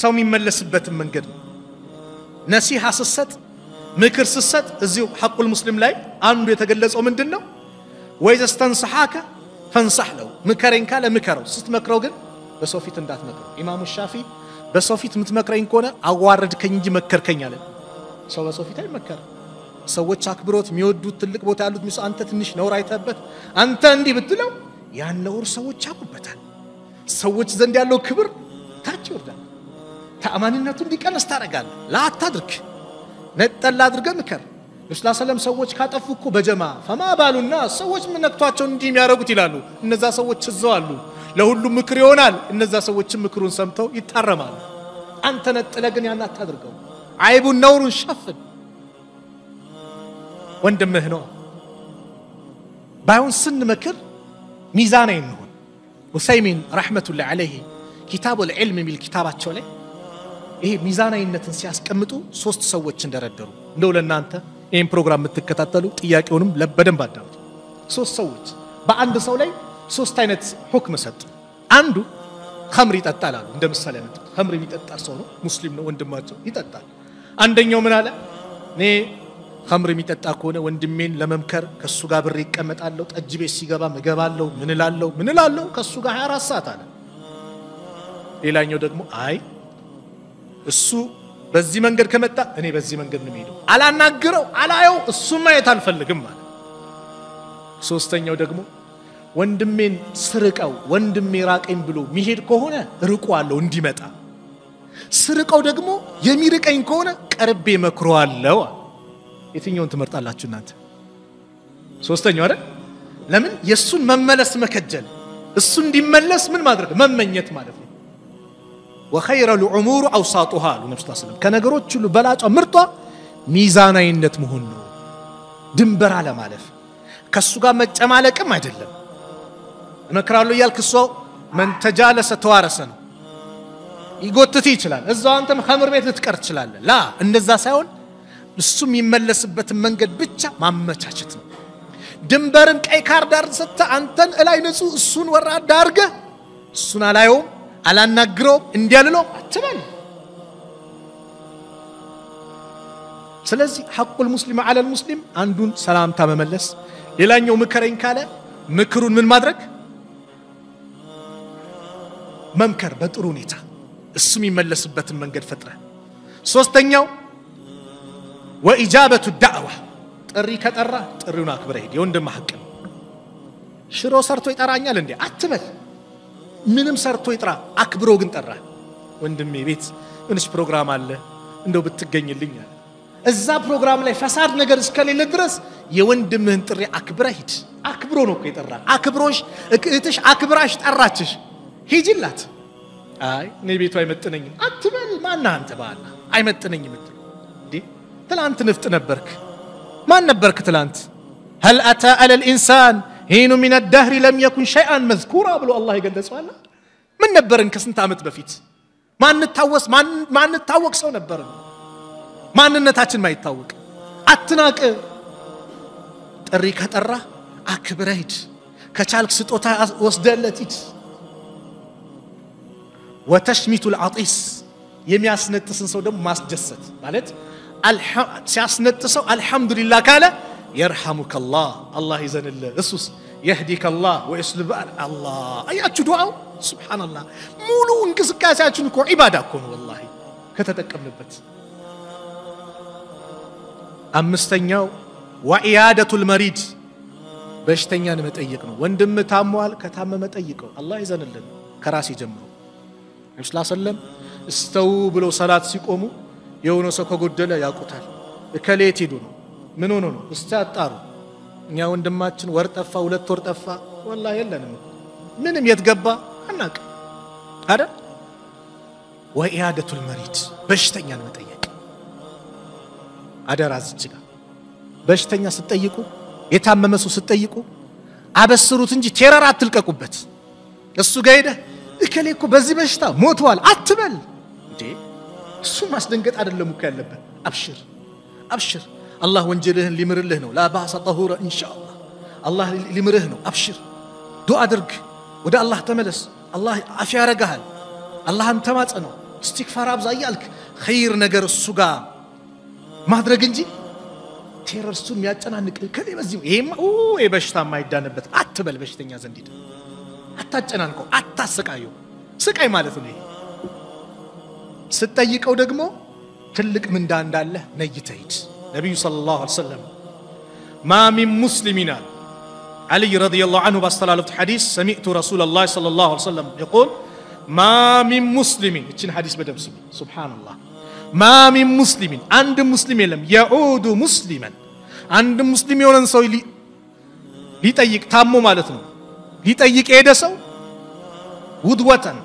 ሰው የሚመለስበት መንገድ ነው ነሲሃ ስሰጥ ምክር ስሰጥ እዚሁ ሐቁል ሙስሊም ላይ አንዱ የተገለጸው ምንድነው ወይዘስተንሰሐከ ፈንሰህ ለው ምከረኝ ካለ ምከረው ስትመክረው ግን በሰው ፊት እንዳትመክረው ኢማሙ ሻፊ በሰው ፊት ምትመክረኝ ከሆነ አዋረድከኝ እንጂ መከርከኝ አለ ሰው በሰው ፊት አይመከር ሰዎች አክብሮት የሚወዱት ትልቅ ቦታ ያሉት ሚስ አንተ ትንሽ ነውር አይተበት አንተ እንዲህ ብትለው ያን ነውር ሰዎች ያቁበታል ሰዎች ዘንድ ያለው ክብር ታች ይወርዳል ተአማንነቱ እንዲቀንስ ታረጋል ላ አታድርክ ነጠላ አድርገ ምከር ነብዩ ሰለላሁ ሰዎች ካጠፉኩ በጀማ ፈማ ባሉና ሰዎች ምን ነክቷቸው እንዲህ የሚያረጉት ይላሉ እነዛ ሰዎች እዛው አሉ ለሁሉም ምክር ይሆናል እነዛ ሰዎች ምክሩን ሰምተው ይታረማሉ አንተ ነጠለ ግን ያን አታድርገው አይቡን ነውሩን ሸፍን ወንድምህ ነው ባይውን ስንመክር ሚዛናዊ እንሆን ወሰይሚን ረህመቱላህ ዐለይሂ ኪታቡል ዒልም ሚል ኪታባቸው ላይ ይሄ ሚዛናዊነትን ሲያስቀምጡ ሶስት ሰዎች እንደረደሩ እንደው ለናንተ ይሄን ፕሮግራም የምትከታተሉ ጥያቄውንም ለበደንብ አዳምጡ ሶስት ሰዎች በአንድ ሰው ላይ ሶስት አይነት ሁክም ሰጡ አንዱ ኸምር ይጠጣል አሉ እንደምሳሌ ነው ኸምር የሚጠጣ ሰው ነው ሙስሊም ነው ወንድማቸው ይጠጣል አንደኛው ምን አለ እኔ ኸምር የሚጠጣ ከሆነ ወንድሜን ለመምከር ከሱ ጋር ብር ይቀመጣለው ጠጅ ቤት ሲገባ መገባለው ምን እላለሁ ከሱ ጋር 24 ሰዓት አለ ሌላኛው ደግሞ አይ እሱ በዚህ መንገድ ከመጣ እኔ በዚህ መንገድ ነው የሚሄደው አላናግረው አላየው እሱ ማየት አልፈልግም ማለት ሶስተኛው ደግሞ ወንድሜን ስርቀው ወንድሜ ራቀኝ ብሎ ሚሄድ ከሆነ ርቋለው እንዲመጣ ስርቀው ደግሞ የሚርቀኝ ከሆነ ቀርቤ መክሮአለው የትኛውን ትመርጣላችሁ እናንተ ሶስተኛው አይደል ለምን የሱን መመለስ መከጀል እሱ እንዲመለስ ምን ማድረግ መመኘት ማለት ነው وخير الامور اوساطها ነብዩ ሰለላሁ ዐለይሂ ወሰለም ከነገሮች ሁሉ በላጫ ምርጧ ሚዛናዊነት መሆን ነው ድንበር አለ ማለፍ ከሱ ጋር መጨማለቅም አይደለም መከራሉ ያልክሶ من تجالس ተዋረሰ ነው ይጎትት ይችላል እዛው አንተም ኸምር ቤት ልትቀር ይችላል ላ እንደዛ ሳይሆን እሱ የሚመለስበት መንገድ ብቻ ማመቻቸት ነው ድንበርን ቀይ ካርድ አርሰተ አንተን እላይ ንጹህ እሱን ወራዳ አርገ እሱን አላየው አላናግረው እንዲያልለው አትበል ስለዚህ ሐቁል ሙስሊም على المسلم አንዱን ሰላምታ መመለስ ሌላኛው ምከረኝ ካለ ምክሩን ምን ማድረግ መምከር በጥሩ ሁኔታ እሱ የሚመለስበትን መንገድ ፈጥረ ሶስተኛው واجابه الدعوه ጥሪ ከጠራ ጥሪውን አክብረህ ሄድ የወንድም ሐቅ ሽሮ ሰርቶ ይጠራኛል እንዴ አትበል ምንም ሰርቶ ይጥራ አክብሮ ግን ጠራ ወንድሜ ቤት እንሽ ፕሮግራም አለ እንደው ብትገኝልኝ እዛ ፕሮግራም ላይ ፈሳድ ነገር እስከሌለ ድረስ የወንድምህን ጥሪ አክብረህ ሂድ አክብሮ ነው ከይጠራ አክብሮሽ እህትሽ አክብራሽ ጠራችሽ ሂጂላት አይ እኔ ቤቱ አይመጥነኝም አትበል ማን አንተ ባላ አይመጥነኝም እንዴ ትላንት ንፍጥ ነበርክ ማን ነበርክ ትላንት هل اتى على الانسان حين من الدهر لم يكن شيئا مذكورا ብሎ አላህ ይገለጻል ምን ነበርን ከስንት አመት በፊት ማን ታወቅ ሰው ነበር ማንነታችን ማይታወቅ አትናቅ ጥሪ ከጠራ አክብረህ ከቻልክ ስጦታ ወስደለት وتشميت العطيس የሚያስነጥስን ሰው ደግሞ ማስደሰት ማለት ሲያስነጥሰው አልহামዱሊላህ ካለ يرحمكالله الله يزنله እሱስ يهديك الله ويسلب الله አያችሁ ዱዓው ሱብሃንአላህ ሙሉ እንቅስቃሴያችን እኮ ዒባዳ እኮ ነው والله ከተጠቀምንበት አምስተኛው وعيادة المريض በሽተኛን መጠየቅ ነው ወንድም ታሟል ከታመመ ጠይቀው አላህ ይዘንልን ከራስ ይጀምሩ ነብዩ ሰለላሁ ዐለይሂ ወሰለም استو ብሎ ሰላት ሲቆሙ የሆነ ሰው ከጎደለ ያቁታል እከሌት ሄዱ ነው ምን ሆኖ ነው እስታጣሩ እኛ ወንድማችን ወር ጠፋ ሁለት ወር ጠፋ والله የለንም ምንም የትገባ አናቅ አይደል وعيادة المريض በሽተኛን መጠየቅ አደራ ዝጭጋ በሽተኛ ስትጠይቁ የታመመ ሰው ስትጠይቁ አበስሩት እንጂ ቴረር አትልቀቁበት እሱ ጋር ሄደ እከሌኮ በዚህ በሽታ ሞቷል አትበል እንዴ እሱ ማስደንገጥ አይደለም እኮ ያለበት አብሽር አብሽር አላህ ወንጀልህን ሊምርልህ ነው ላ ባሳ ጠሁራ ኢንሻአላህ አላህ ሊምርህ ነው አብሽር ዱዓ አድርግ ወደ አላህ ተመለስ አላህ አፊያ ያረጋል አላህን ተማጸነው استغفار አብዛ ያልክ ኸይር ነገር እሱ ጋር ማድረግ እንጂ ቴረርሱን የሚያጨናንቅ ከሌ በዚህ ይሄማ በሽታ ማይዳነበት አትበል በሽተኛ ዘንድ ሂድ አታጨናንቀው አታሰቃየው ስቃይ ማለት ነው ስትጠይቀው ደግሞ ትልቅ ምንዳ እንዳለ ነይተይት ነብዩ ሰለላሁ ዐለይሂ ወሰለም ما من مسلمين علي رضي الله عنه باستلالفت حديث سمعت رسول الله صلى الله عليه وسلم يقول ما من مسلم እቺን ሐዲስ በደምስ ሱብሃንአላህ ما من مسلم عند مسلم يلم يعود مسلما عند مسلم የሆነን ሰው ሊጠይቅ ታሞ ማለት ነው ሊጠይቅ ሄደ ሰው ውድወተን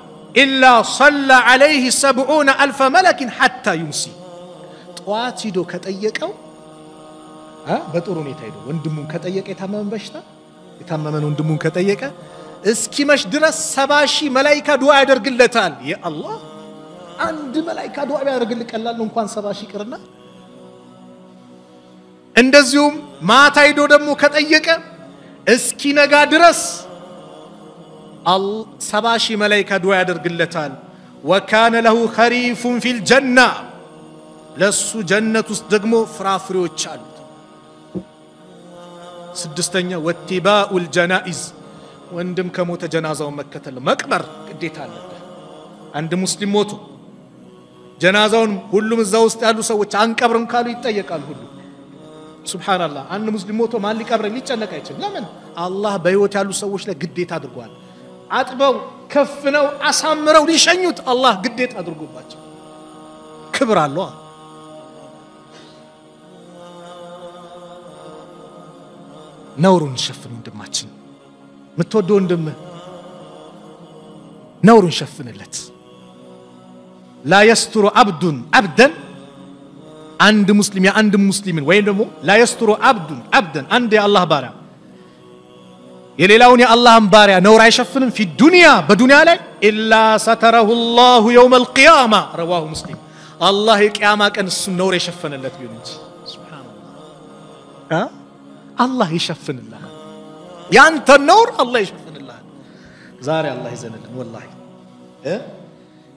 إلا صلى عليه 70000 ملك حتى يمسي ጧት ሄዶ ከጠየቀው በጥሩ ሁኔታ ሄዶ ወንድሙን ከጠየቀ የታመመን ወንድሙን ከጠየቀ እስኪመሽ ድረስ 70000 መላእክት ዱዓ ያደርግለታል ያ አላህ አንድ መላእክት ዱዓ ያደርግልህ ቀላል ነው እንኳን 70000 ቅርና እንደዚሁም ማታ ሄዶ ደግሞ ከጠየቀ እስኪነጋ ድረስ 70000 መላእክት ዱዓ ያደርግለታል وكان له خريف في الجنه ለሱ ጀነት ውስጥ ደግሞ ፍራፍሬዎች አሉት ስድስተኛ ወቲባኡ الجنائز ወንድም ከሞተ ጀናዛውን መከተል መቅበር ግዴታ አለበት አንድ ሙስሊም ሞቶ ጀናዛውን ሁሉም እዛው ውስጥ ያሉ ሰዎች አንቀብርም ካሉ ይጠየቃል ሁሉ ሱብሃንአላህ አንድ ሙስሊም ሞቶ ማን ሊቀብር ሊጨነቅ አይችልም ለምን አላህ በህይወት ያሉ ሰዎች ላይ ግዴታ አድርጓል አጥበው ከፍነው አሳምረው ሊሸኙት አላህ ግዴታ አድርጎባቸው ክብር አለው ነውሩን ሸፍኑ ወንድማችን ምትወደው ወንድም ነውሩን ሸፍንለት لا يستر عبدا عند مسلم يا عند مسلمين وين دمو لا يستر عبدا عند الله بارا يليلاون يا الله بارا نور يشفن في الدنيا بدنيا لا الا ستره الله يوم القيامه رواه مسلم الله قيامه كان نور يشفنለት ቢሆንጂ سبحان الله الله يشفنልህ ያንተ ነውር الله يشفنልህ ዛሬ الله ይዘንልን والله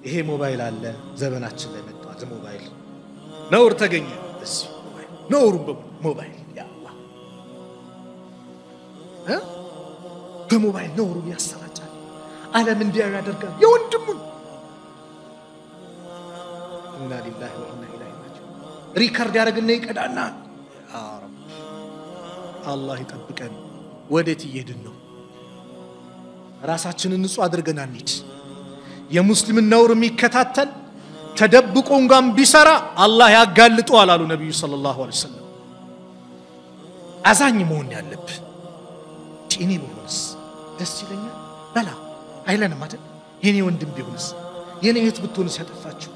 ይሄ ሞባይል አለ ዘመናችን ላይ መጣ ሞባይል ነውር ተገኘ እዚህ ነውሩ በሞባይል ያ አላህ በሞባይል ነውሩ ያሰራጫል ዓለም እንዲያው ያደርጋል የወንድሙን ኢና ሊላሂ ወኢና ኢለይሂ ራጂዑን ሪከርድ ያደርግና ይቀዳና ያ ረብ አላህ ይጠብቀን ወዴት እየሄድን ነው ራሳችንን ንጹህ አድርገን አንሂድ የሙስሊም ነውር የሚከታተል ተደብቆ እንኳን ቢሰራ አላህ ያጋልጠዋል አሉ ነብዩ ሰለላሁ ዐለይሂ ወሰለም አዛኝ መሆን ያለብህ እኔ ቢሆንስ ደስ ይለኛል በላ አይለንም አይደል የኔ ወንድም ቢሆንስ የኔ እህት ብትሆንስ ያጠፋችሁ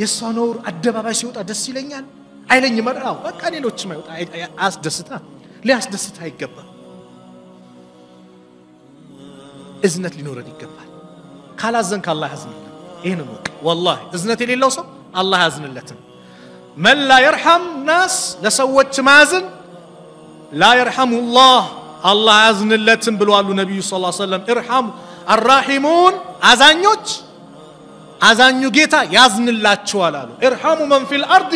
የሷ ነውር አደባባይ ሲወጣ ደስ ይለኛል አይለኝም አይደል በቃ ሌሎችም አይወጣ አስደስታ ሊያስደስታ አይገባ እዝነት ሊኖረን ይገባል ካላዘንክ አላህ ያዝንልህ ይሄን ነው والله እዝነት የሌለው ሰው አላህ ያዝንለትም من لا يرحم ناس ለሰዎች ማዝን لا يرحمه الله الله ያዝንለትም ብለዋል ነብዩ ሰለላሁ ዐለይሂ ወሰለም ارحموا الراحمون አዛኞች አዛኙ ጌታ ያዝንላችኋል አሉ ኢርሐሙ መን ፊል አርዲ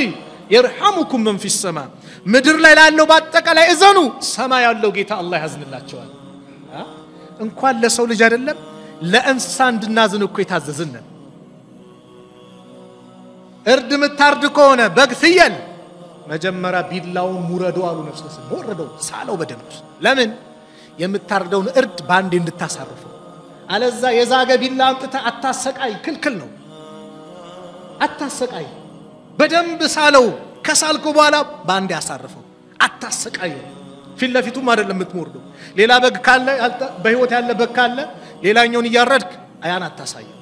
ይርሐሙኩም መን ፊስ ሰማ ምድር ላይ ላለው በአጠቃላይ እዘኑ ሰማይ ያለው ጌታ አላህ ያዝንላችኋል እንኳን ለሰው ልጅ አይደለም ለእንስሳ እንድናዝን እኮ የታዘዝን እርድ ምታርድ ከሆነ በግ ፍየል መጀመሪያ ቢላው ሙረዶ አሉ ነፍስ ወረደው ሳለው በደንብ ለምን የምታርደውን እርድ ባንዴ እንድታሳርፈው አለዛ የዛገ ቢላ አምጥታ አታሰቃይ ክልክል ነው አታሰቃይ በደንብ ሳለው ከሳልኩ በኋላ ባንዴ ያሳርፈው አታሰቃይ ፊት ለፊቱም አይደለም የምትሞርደው ሌላ በግ ካለ በህይወት ያለ በግ ካለ ሌላኛውን ያረድክ አያን አታሳየው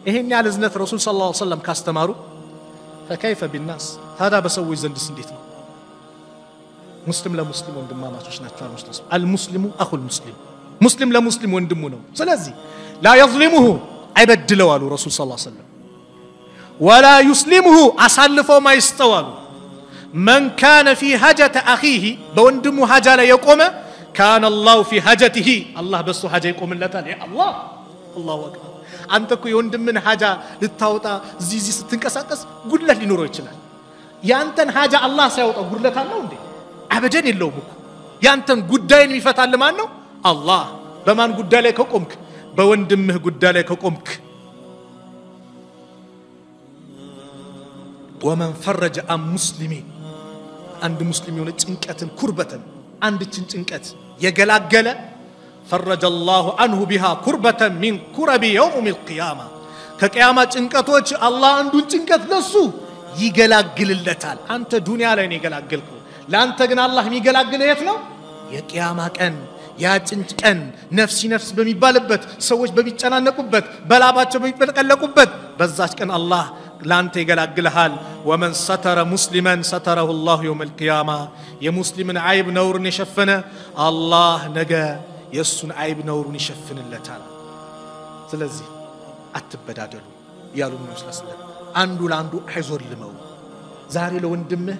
ይሄን ያለ ዝነት ረሱል ሰለላሁ ዐለይሂ ወሰለም ካስተማሩ فكيف بالناس هذا በሰዎች ዘንድስ እንዴት ነው ሙስሊም ለሙስሊም ወንድማማቾች ናቸው ሙስሊም المسلم اخو المسلم مسلم لمسلم ወንድሙ ነው ስለዚህ لا يظلمه አይበድለው አሉ ረሱል ሰለላሁ ዐለይሂ ወሰለም ولا يسلمه አሳልፈው ማይስተዋሉ من كان في حاجه اخيه በወንድሙ ሐጃ ላይ የቆመ كان الله في حاجته الله በሱ ሐጃ ይቆምለታል ያ አላህ الله اكبر አንተ እኮ የወንድምን ሐጃ ልታወጣ ዚዚ ስትንቀሳቀስ ጉድለት ሊኖረው ይችላል ያንተን ሐጃ አላህ ሳይወጣው ጉድለት አለው እንዴ አበደን የለውም እኮ ያንተን ጉዳይን ይፈታል ማን ነው አላህ በማን ጉዳይ ላይ ከቆምክ በወንድምህ ጉዳይ ላይ ከቆምክ ومن فرج عن مسلم عند مسلم የሆነ ጭንቀትን ኩርበትን አንድችን ጭንቀት የገላገለ فرج الله عنه بها كربة من كرب يوم القيامة ከቂያማ ጭንቀቶች አላህ አንዱን ጭንቀት ለሱ ይገላግልለታል አንተ ዱንያ ላይ ነው ይገላግልከው ላንተ ግን አላህ የሚገላግልህ የት ነው የቂያማ ቀን ያ ጭንቀን ነፍሲ ነፍስ በሚባልበት ሰዎች በሚጨናነቁበት በላባቸው በሚጠለቁበት በዛች ቀን አላህ ላንተ ይገላግልሃል ومن ستر مسلما ستره الله يوم القيامة የሙስሊምን አይብ ነውርን የሸፈነ አላህ ነገ የሱን አይብ ነውርን ይሸፍንለታል ስለዚህ አትበዳደሉ ያሉ ነው ስለዚህ አንዱ ላንዱ አይዞልመው ዛሬ ለወንድምህ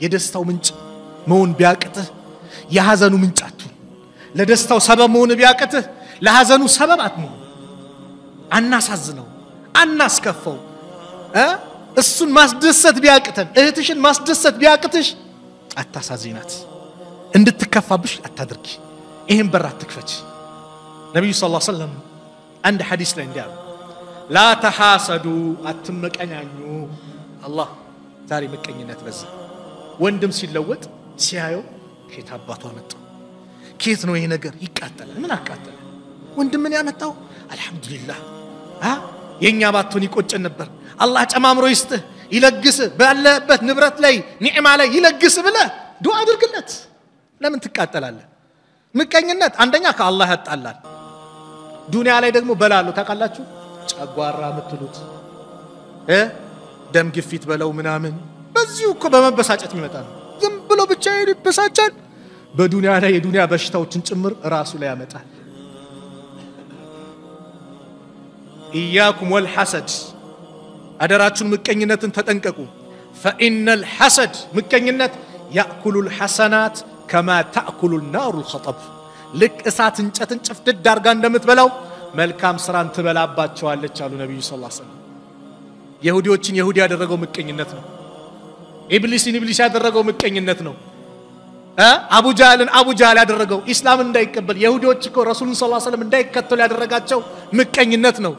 የደስታው ምንጭ መሆን ቢያቅትህ የሐዘኑ ምንጭ አትሁን ለደስታው ሰበብ መሆን ቢያቅትህ ለሐዘኑ ሰበብ አትሁን አናሳዝነው አናስከፈው እሱን ማስደሰት ቢያቅተን እህትሽን ማስደሰት ቢያቅትሽ አታሳዝናት እንድትከፋብሽ አታድርጊ ይሄን በር አትክፈች ነብዩ ሰለላሁ ዐለይሂ ወሰለም አንድ ሐዲስ ላይ እንዲያሉ لا تحاسدوا አትመቀኛኙ አላህ ዛሬ መቀኝነት በዛ ወንድም ሲለወጥ ሲያየው ከየት አባቱ አመጣው ከየት ነው ይሄ ነገር ይቃጠላል ምን አቃጠለ ወንድም ምን ያመጣው አልহামዱሊላህ የኛ ባቱን ይቆጨን ነበር አላህ ጨማምሮ ይስጥህ ይለግስ ባለበት ንብረት ላይ ኒዕማ ላይ ይለግስ ብለ ዱዓ አድርግለት ለምን ትቃጠላለህ ምቀኝነት አንደኛ ከአላህ ያጣላል ዱንያ ላይ ደግሞ በላሉ ታቃላችሁ ጨጓራ ምትሉት ደም ግፊት በለው ምናምን በዚሁ እኮ በመበሳጨት የሚመጣ ነው ዝም ብሎ ብቻ ይበሳጫል በዱንያ ላይ የዱንያ በሽታዎችን ጭምር ራሱ ላይ ያመጣል ኢያኩም ወልሐሰድ አደራችሁን ምቀኝነትን ተጠንቀቁ فإن الحسد ምቀኝነት يأكل الحسنات كما تأكل النار الخطب ልክ እሳት እንጨትን ጭፍድድ አርጋ እንደምትበላው መልካም ስራን ትበላባቸዋለች አሉ ነብዩ ሰለላሁ ዐለይሂ ወሰለም ይሁዲዎችን ይሁዲ ያደረገው ምቀኝነት ነው ኢብሊስን ኢብሊስ ያደረገው ምቀኝነት ነው አቡ ጃህል ያደረገው እስላም እንዳይቀበል ይሁዲዎች እኮ ረሱሉን ሰለላሁ ዐለይሂ ወሰለም እንዳይከተሉ ያደረጋቸው ምቀኝነት ነው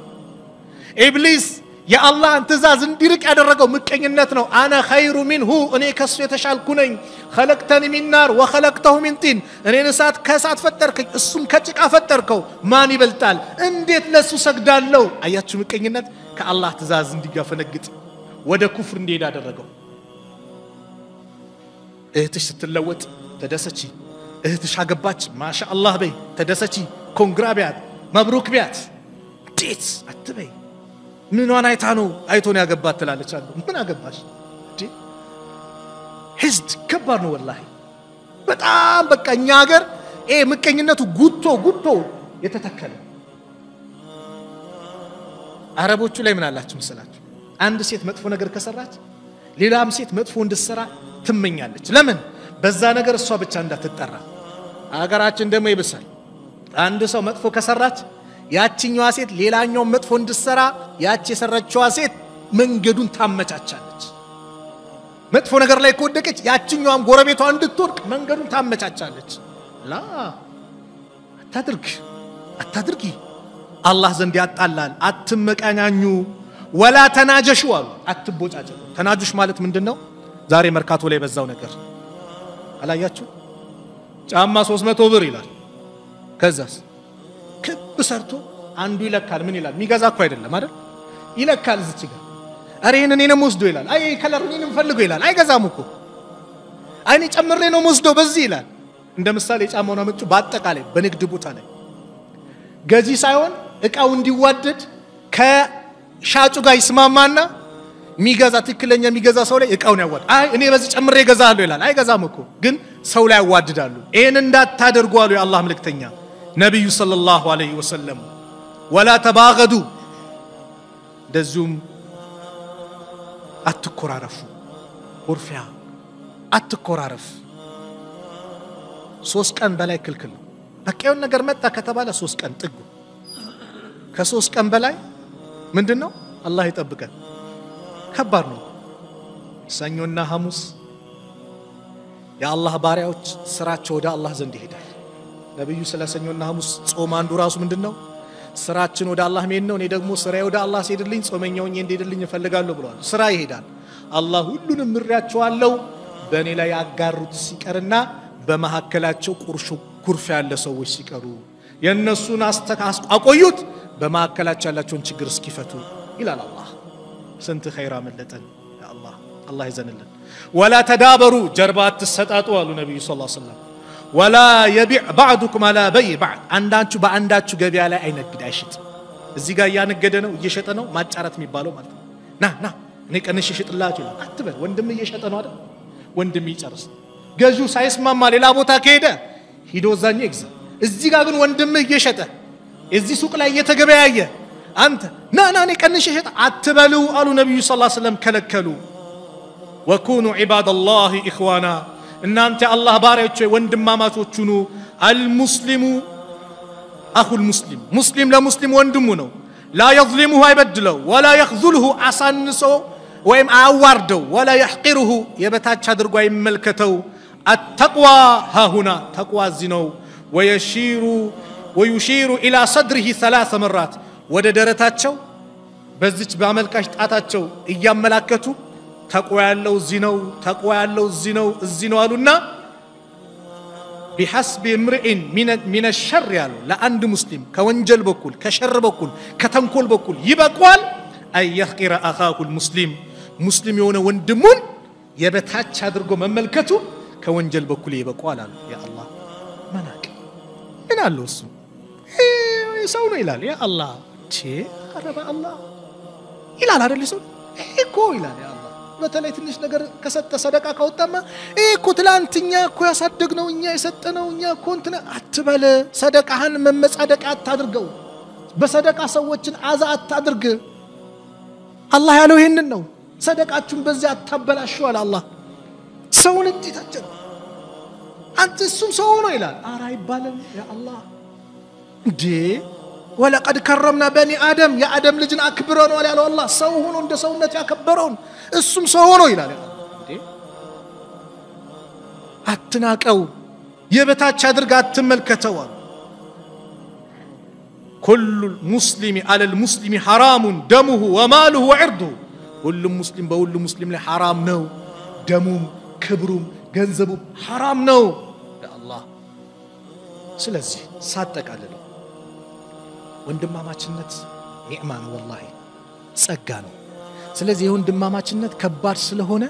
ኢብሊስ የአላህን ትእዛዝ እንዲርቅ ያደረገው ምቀኝነት ነው አና ኸይሩ ሚንሁ እኔ ከሱ የተሻልኩ ነኝ خلقتني من نار وخلقته من طين እኔን እሳት ከእሳት ፈጠርከኝ እሱም ከጭቃ ፈጠርከው ማን ይበልጣል እንዴት ለሱ ሰግዳለሁ አያችሁ ምቀኝነት ከአላህ ትእዛዝ እንዲጋፈነግጥ ወደ ኩፍር እንዲሄድ ያደረገው እህትሽ ስትለወጥ ተደሰቺ እህትሽ አገባች ማሻአላህ በይ ተደሰቺ ኮንግራ ቢያት መብሩክ ቢያት ዲት አትበይ ምን ዋና አይቶ ነው ያገባት ትላለች አሉ ምን አገባሽ እንዴ ህዝድ ከባድ ነው ወላሂ በጣም በቃኛ ሀገር ምቀኝነቱ ጉቶ የተተከለ አረቦቹ ላይ ምን አላችሁ መሰላችሁ አንድ ሴት መጥፎ ነገር ከሰራች ሌላም ሴት መጥፎ እንድትሰራ ትመኛለች ለምን በዛ ነገር እሷ ብቻ እንዳትጠራ አገራችን ደግሞ ይብሳል አንድ ሰው መጥፎ ከሰራች ያቺኛዋ ሴት ሌላኛው መጥፎ እንድትሰራ ያቺ የሰራችዋ ሴት መንገዱን ታመቻቻለች መጥፎ ነገር ላይ ከወደቀች ያቺኛዋም ጎረቤቷ እንድትወድቅ መንገዱን ታመቻቻለች ላ አታድርጊ አላህ ዘንድ ያጣላል አትመቃኛኙ ወላ ተናጀሹ አሉ አትቦጫጨቁ ተናጁሽ ማለት ምንድነው ዛሬ መርካቶ ላይ በዛው ነገር አላያችሁ ጫማ 300 ብር ይላል ከዛስ ክብ ሰርቶ አንዱ ይለካል ምን ይላል ሚገዛኩ አይደለም አይደል ይለካል እዚህ ጋር አሬን እኔ ነው ወስዶ ይላል አይ ከለር እኔንም ፈልጎ ይላል አይገዛም እኮ አይኔ ጨምሬ ነው ወስዶ በዚህ ይላል እንደ ምሳሌ ጫማውን አመጡ በአጠቃላይ በንግድ ቦታ ላይ ገጂ ሳይሆን እቃው እንዲዋደድ ከሻጩ ጋር ይስማማና ሚገዛ ትክክለኛ ሚገዛ ሰው ላይ እቃውን ያዋድ አይ እኔ በዚህ ጨምሬ ገዛለሁ ይላል አይገዛም እኮ ግን ሰው ላይ ያዋድዳሉ ይሄን እንዳታደርጉ አሉ የአላህ መልእክተኛ ነብዩ ሰለላሁ ዐለይሂ ወሰለም ወላ ተባገዱ ደዙም አትኮራረፉ ወርፊያ አትኮራረፍ 3 ቀን በላይ ክልክል ነው በቃ ነገር መጣ ከተባለ 3 ቀን ጥጉ ከ3 ቀን በላይ ምንድነው አላህ ይጠብቀን ከባድ ነው ሰኞና ሐሙስ የአላህ ባሪያዎች ስራቸው ወደ አላህ ዘንድ ይሄዳል ነብዩ ሰለሰኞና ሐሙስ ጾም አንዱ ራሱ ምንድነው ስራችን ወደ አላህ መሄድ ነው እኔ ደግሞ ስራዬ ወደ አላህ ሲሄድልኝ ጾመኛውኝ እንዲሄድልኝ እፈልጋለሁ ብለዋል ስራ ይሄዳል አላህ ሁሉንም ምሪያቸዋለሁ በእኔ ላይ ያጋሩት ሲቀርና በመሐከላቸው ኩርፍ ያለ ሰዎች ሲቀሩ የነሱን አቆዩት በመሐከላቸው ያላቸውን ችግር እስኪፈቱ ይላል አላህ ስንት ኸይራ መለጠን ያ አላህ ይዘንልን ولا تدابروا جربات تسطاطوا قالوا النبي صلى الله عليه وسلم ولا يبيع بعضكم على بيع بعض አንዳንቹ በአንዳቹ ገበያ ላይ አይነግድ አይሽጥ እዚህ ጋር ያነገደ ነው እየሸጠ ነው ማጫረት የሚባለው ማለት ነው ና እኔ ቀንሽ ይሽጥላችሁ አትበል ወንድም እየሸጠ ነው አይደል ወንድም ይጨርስ ገዢው ሳይስማማ ሌላ ቦታ ከሄደ ሂዶ ዛኝ ይግዛ እዚህ ጋር ግን ወንድም እየሸጠ እዚህ ሱቅ ላይ እየተገበያየ አንተ ና እኔ ቀንሽ ይሽጥ አትበሉ አሉ ነብዩ ሰለላሁ ዐለይሂ ወሰለም ከለከሉ وكونوا عباد الله اخوانا እናንተ አላህ ባሪያዎች ወንድማማቾች ሁኑ المسلم اخو المسلم مسلم لمسلم ወንድሙ ነው لا يظلمه አይበድለው ولا يخذله አሳንሶ ወይም አዋርደው ولا يحقره የበታች አድርጎ አይመልከተው التقوى ها هنا تقوى زينو ويشير الى صدره 3 مرات ወደ ደረታቸው በዚች ባመልካሽ ጣታቸው እያመላከቱ تقوى ያለው እዚህ ነው አሉና بحسب امرئ من الشر ያለው ለአንድ ሙስሊም ከወንጀል በኩል ከሸር በኩል ከተንኮል በኩል ይበቃል አይ يحقر اخاه المسلم ሙስሊም የሆነ ወንድሙን የበታች አድርጎ መመልከቱ ከወንጀል በኩል ይበቃል አሉ ያ አላህ መናቅ ምን አለው እሱ ሰው ነው ይላል ያ አላህ አረባ አላህ ይላል አይደል ሰው እኮ ይላል ያ አላህ በተለይ ትንሽ ነገር ከሰጠ ሰደቃ ካወጣማ እኮ ትላንትኛ እኮ ያሳደግነው እኛ የሰጠነው እኛ እኮ እንትና አትበለ ሰደቃህን መመጻደቅ አታድርገው በሰደቃ ሰዎችን አዛ አታድርግ አላህ ያለው ይሄንን ነው ሰደቃችሁን በዚያ አታበላሹ አለ አላህ ሰውን እንዲታጨ አንተ እሱም ሰው ነው ይላል አራ ይባላል ያ አላህ እንዴ ولقد كرمنا بني ادم يا ادم ልጅን አክብረን ወላ ያለው አላህ ሰው ሆኖ እንደ ሰውነት ያከበረውን እሱም ሰው ሆኖ ይላል እንዴ አትናቀው የበታች አድርጋ አትመልከተው كل مسلم على المسلم حرام دمه وماله وعرضه كل مسلم بقول مسلم ላይ حرام ነው ደሙም ክብሩም ገንዘቡም حرام ነው ያ አላህ ስለዚህ ሳጠቃለለ ወንድማማችነት ኒዕማ ነው والله ጸጋ ነው ስለዚህ የወንድማማችነት ከባድ ስለሆነ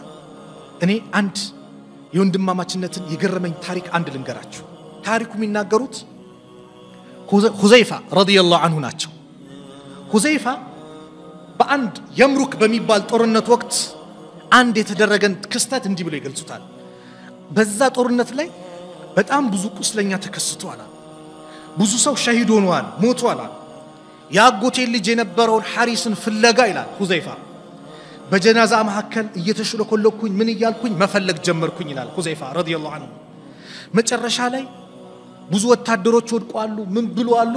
እኔ አንድ የወንድማማችነትን የገረመኝ ታሪክ አንድ ልንገራችሁ ታሪኩ የሚናገሩት ሁዘይፋ ረዲየላሁ ዐንሁ ናቸው ሁዘይፋ በአንድ የምሩክ በሚባል ጦርነት ወቅት አንድ የተደረገን ክስተት እንዲህ ብለው ይገልጹታል በዛ ጦርነት ላይ በጣም ብዙ ቁስለኛ ተከስቷል ብዙ ሰው ሸሂድ ሆኗል ሞቷል ያጎቴ ልጅ የነበረውን ሐሪስን ፍለጋ ይላል ሁዘይፋ በጀናዛ መሐከል እየተሽለኮለኩኝ ምን ይያልኩኝ መፈለግ ጀመርኩኝ ይላል ሁዘይፋ ረዲየላሁ ዐንሁ መጨረሻ ላይ ብዙ ወታደሮች ወድቋሉ ምን ብለዋሉ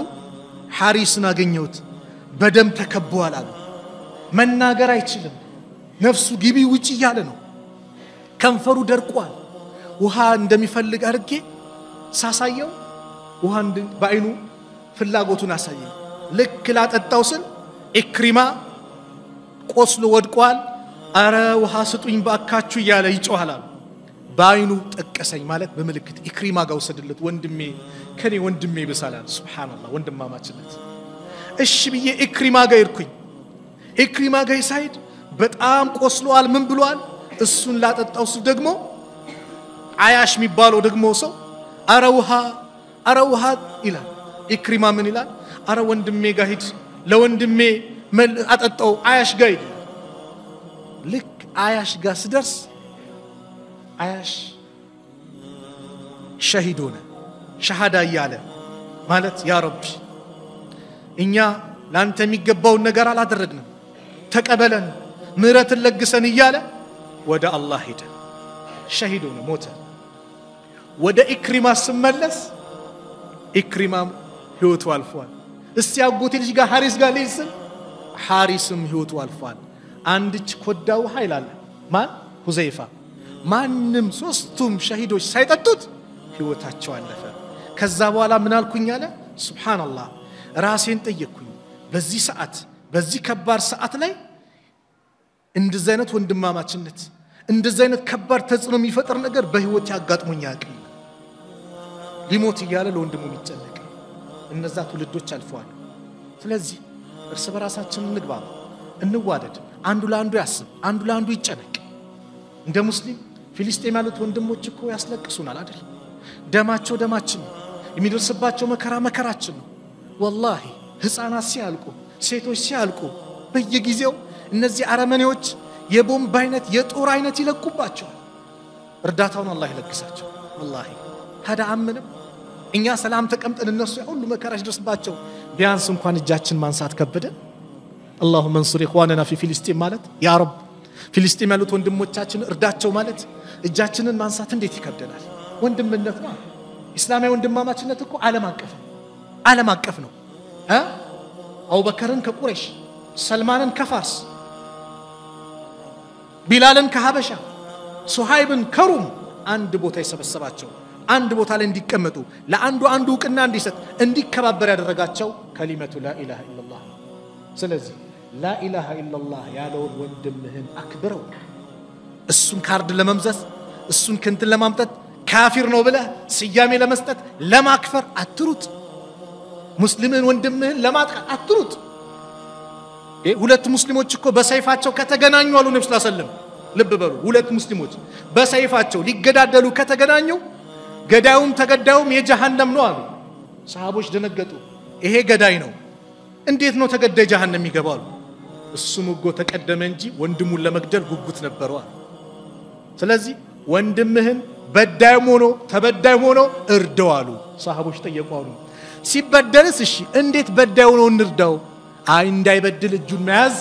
ሐሪስን አገኘሁት በደም ተከቧል አሉ መናገር አይችልም ነፍሱ ግቢ ውጪ ያለ ነው ከንፈሩ ደርቋል ውሃ እንደሚፈልግ አርጌ ሳሳየው ውሃ በአይኑ ፍላጎቱን አሳየኝ ልክ ላጠጣው ስል ኢክሪማ ቆስሎ ወድቋል አረ ውሃ ስጡኝ ባካችሁ ይያለ ይጮሃል በአይኑ ጠቀሰኝ ማለት በመልእክት ኢክሪማ ጋር ወሰደለት ወንድሜ ከኔ ወንድሜ በሰላም ሱብሃንአላህ ወንድማማችነት እሺ ብዬ ኢክሪማ ጋር ይርኩኝ ኢክሪማ ጋር ሳይድ በጣም ቆስሏል ምን ብሏል እሱን ላጠጣው ስል ደግሞ አያሽ የሚባለው ደግሞ ሰው አረ ውሃ ይላል ኢክሪማ ምን ይላል አረ ወንድሜ ጋር ሂድ ለወንድሜ አጠጣው አያሽ ጋር ሂድ ልክ አያሽ ጋር ስደርስ አያሽ ሸሂድ ሆነ ሸሃዳ ያለ ማለት ያ ረቢ እኛ ላንተ የሚገባውን ነገር አላደረግንም ተቀበለን ምህረትን ለግሰን ይያለ ወደ አላህ ሄደ ሸሂድ ሆነ ሞተ ወደ ኢክሪማ ስመለስ ኢክሪማም ህይወቱ አልፏል እስቲ አጎቴ ልጅ ጋር ሐሪስ ጋር ለይስም ሐሪስም ህይወቱ አልፏል አንድች ኮዳው ኃይል አለ ማን ሁዘይፋ ማንንም ሶስቱም ሸሂዶች ሳይጠጡት ህይወታቸው አለፈ ከዛ በኋላ ምን አልኩኝ አለ ሱብሃንአላህ ራሴን ጠየቅኩኝ በዚህ ሰዓት በዚህ ከባድ ሰዓት ላይ እንደዚህ አይነት ወንድማማችነት እንደዚህ አይነት ከባድ ተጽዕኖ የሚፈጥር ነገር በህይወት ያጋጥሞኝ ያቀኝ ሊሞት ይያለ ለወንድሙ የሚጨነቅ እነዛ ትውልዶች አልፈዋል ስለዚህ እርስ በራሳችን እንግባባ እንዋደድ አንዱ ለአንዱ ያስብ አንዱ ለአንዱ ይጨነቅ እንደ ሙስሊም ፊሊስጤም ያሉት ወንድሞች እኮ ያስለቅሱናል አይደል ደማቸው ደማችን የሚደርስባቸው መከራችን ነው والله ህፃናት ሲያልቁ ሴቶች ሲያልቁ በየጊዜው እነዚህ አረመኔዎች የቦምብ አይነት የጦር አይነት ይለቁባቸዋል እርዳታውን አላህ ይለግሳቸው والله هذا አምንም እኛ ሰላም ተቀምጠን እነሱ ሁሉ መከራ ይደርስባቸው ቢያንስ እንኳን እጃችን ማንሳት ከበደ اللهم انصر اخواننا في فلسطين ማለት ያ ረብ ፊልስጤም ያሉት ወንድሞቻችን እርዳቸው ማለት እጃችንን ማንሳት እንዴት ይከብደናል ወንድምነት ነው እስላማዊ ወንድማማችነት እኮ ዓለም አቀፍ ነው አቡበከርን ከቁረይሽ ሰልማንን ከፋርስ ቢላልን ከሐበሻ ሱሃይብን ከሩም አንድ ቦታ ይሰበሰባቸው አንድ ቦታ ላይ እንዲቀመጡ ለአንዱ ዕውቅና እንዲሰጥ እንዲከባበር ያደረጋቸው ከሊመቱ ላ ኢላሃ ኢላላህ ስለዚህ لا إله إلا الله يا لون وندمهن أكبروا السن كارد لممزس السن كنت لمامتت كافر نوبله سيامي لمستت لما أكفر أتروت مسلمين وندمهن لما أتروت ሁለት ሙስሊሞች እኮ በሰይፋቸው ከተገናኙ አሉ ነብዩ ሰለላሁ ዐለይሂ ወሰለም ልብ በሉ ሁለት ሙስሊሞች በሰይፋቸው ሊገዳደሉ ከተገናኙ ገዳዩም ተገዳዩም የጀሃነም ነው አሉ ሰሃቦች ደነገጡ ይሄ ገዳይ ነው እንዴት ነው ተገዳይ ጀሃነም ይገባሉ እሱም እኮ ተቀደመ እንጂ ወንድሙን ለመግደል ጉጉት ነበርዋ ስለዚህ ወንድምህን በዳይም ሆኖ ተበዳይም ሆኖ እርዳው አሉ ሰሃቦች ጠየቁ ሲበደልስ እሺ እንዴት በዳይ ሆኖ እንርዳው አይ እንዳይበድል እጁን መያዝ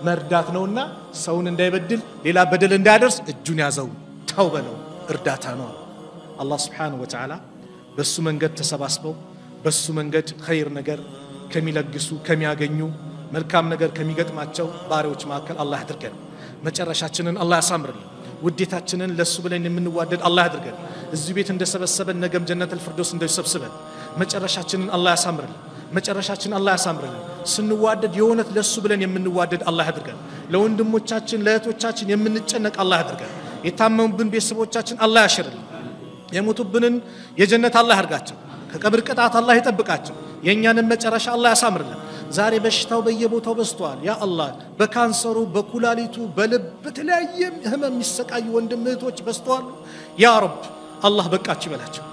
መርዳት ነውና ሰውን እንዳይበድል ሌላ በደል እንዳያደርስ እጁን ያዘው ተው በለው እርዳታ ነው አላህ Subhanahu Wa Ta'ala በሱ መንገድ ተሰባስበው በሱ መንገድ ኸይር ነገር ከሚለግሱ ከሚያገኙ መልካም ነገር ከሚገጥማቸው ባሪዎች ማከል አላህ ያድርገን መጨረሻችንን አላህ ያሳምርልን ውዴታችንን ለሱ ብለን የምንዋደድ አላህ ያድርገን እዚህ ቤት እንደሰበሰበን ነገም ጀነተል ፍርዶስ እንደሰበሰበን መጨረሻችንን አላህ ያሳምርልን መጨረሻችን አላህ ያሳምርልን ስንዋደድ የሆነት ለሱ ብለን የምንዋደድ አላህ ያድርገን ለወንድሞቻችን ለእህቶቻችን የምንጨነቅ አላህ ያድርገን የታመሙብን ቤተሰቦቻችን አላህ ያሽርልን የሞቱብንን የጀነት አላህ ያርጋቸው ከቀብር ቅጣት አላህ ይጠብቃቸው የኛንም መጨረሻ አላህ ያሳምርልን ዛሬ በሽታው በየቦታው በስተዋል ያ አላህ በካንሰሩ በኩላሊቱ በልብ በተለያየ ህመም የሚሰቃዩ ወንድም እህቶች በስተዋል ያ ረብ አላህ በቃችሁ ይበላቸው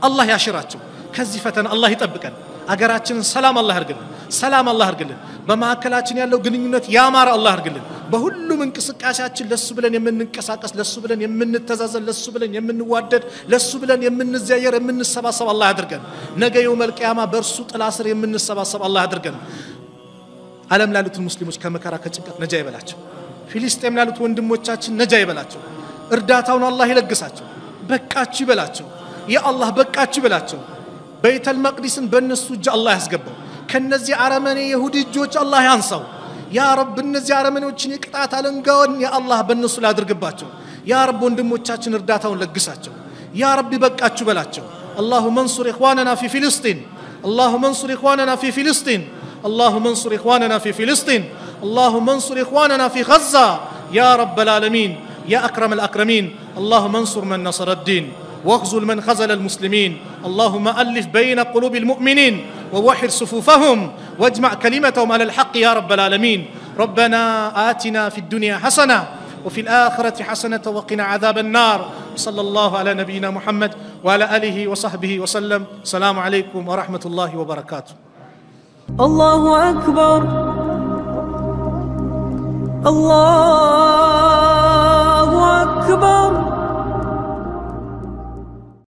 አላህ ያሽራቸው ከዚህ ፈተና አላህ ይጠብቀን አገራችንን ሰላም አላህ ያርግልን በማከላችን ያለው ግንኙነት ያማረ አላህ ያርግልን በሁሉም እንቅስቃሴያችን ለሱ ብለን የምንንቀሳቀስ ለሱ ብለን የምንተዛዘል ለሱ ብለን የምንዋደድ ለሱ ብለን የምንዘያየር የምንሰባሰብ አላህ ያድርገን ነገ የውመል ቂያማ በርሱ ጥላ ስር የምንሰባሰብ አላህ ያድርገን ዓለም ላሉት ሙስሊሞች ከመከራ ከጭንቀት ነጃ ይበላቸው ፊልስጤም ላሉት ወንድሞቻችን ነጃ ይበላቸው እርዳታውን አላህ ይለግሳቸው በቃችሁ ይበላቸው ያ አላህ በቃችሁ ይበላቸው بيت المقدس بنسو جاء الله يسقبه كنزي عرمني يهودي جوج الله ينصو يا رب النزي عرمني وجني قطعت علنقون يا الله بنسو لا درقباتو يا رب وندموچاچن እርዳታውን ለግሳቸው يا رب بقاچو بلاچو اللهم انصر اخواننا في فلسطين اللهم انصر اخواننا في فلسطين اللهم انصر اخواننا في فلسطين اللهم انصر اخواننا في غزة يا رب العالمين يا اكرم الاكرمين اللهم انصر من نصر الدين واخذل من خذل المسلمين اللهم ألف بين قلوب المؤمنين ووحد صفوفهم واجمع كلمتهم على الحق يا رب العالمين ربنا آتنا في الدنيا حسنة وفي الآخرة حسنة وقنا عذاب النار صلى الله على نبينا محمد وعلى آله وصحبه وسلم السلام عليكم ورحمة الله وبركاته الله أكبر الله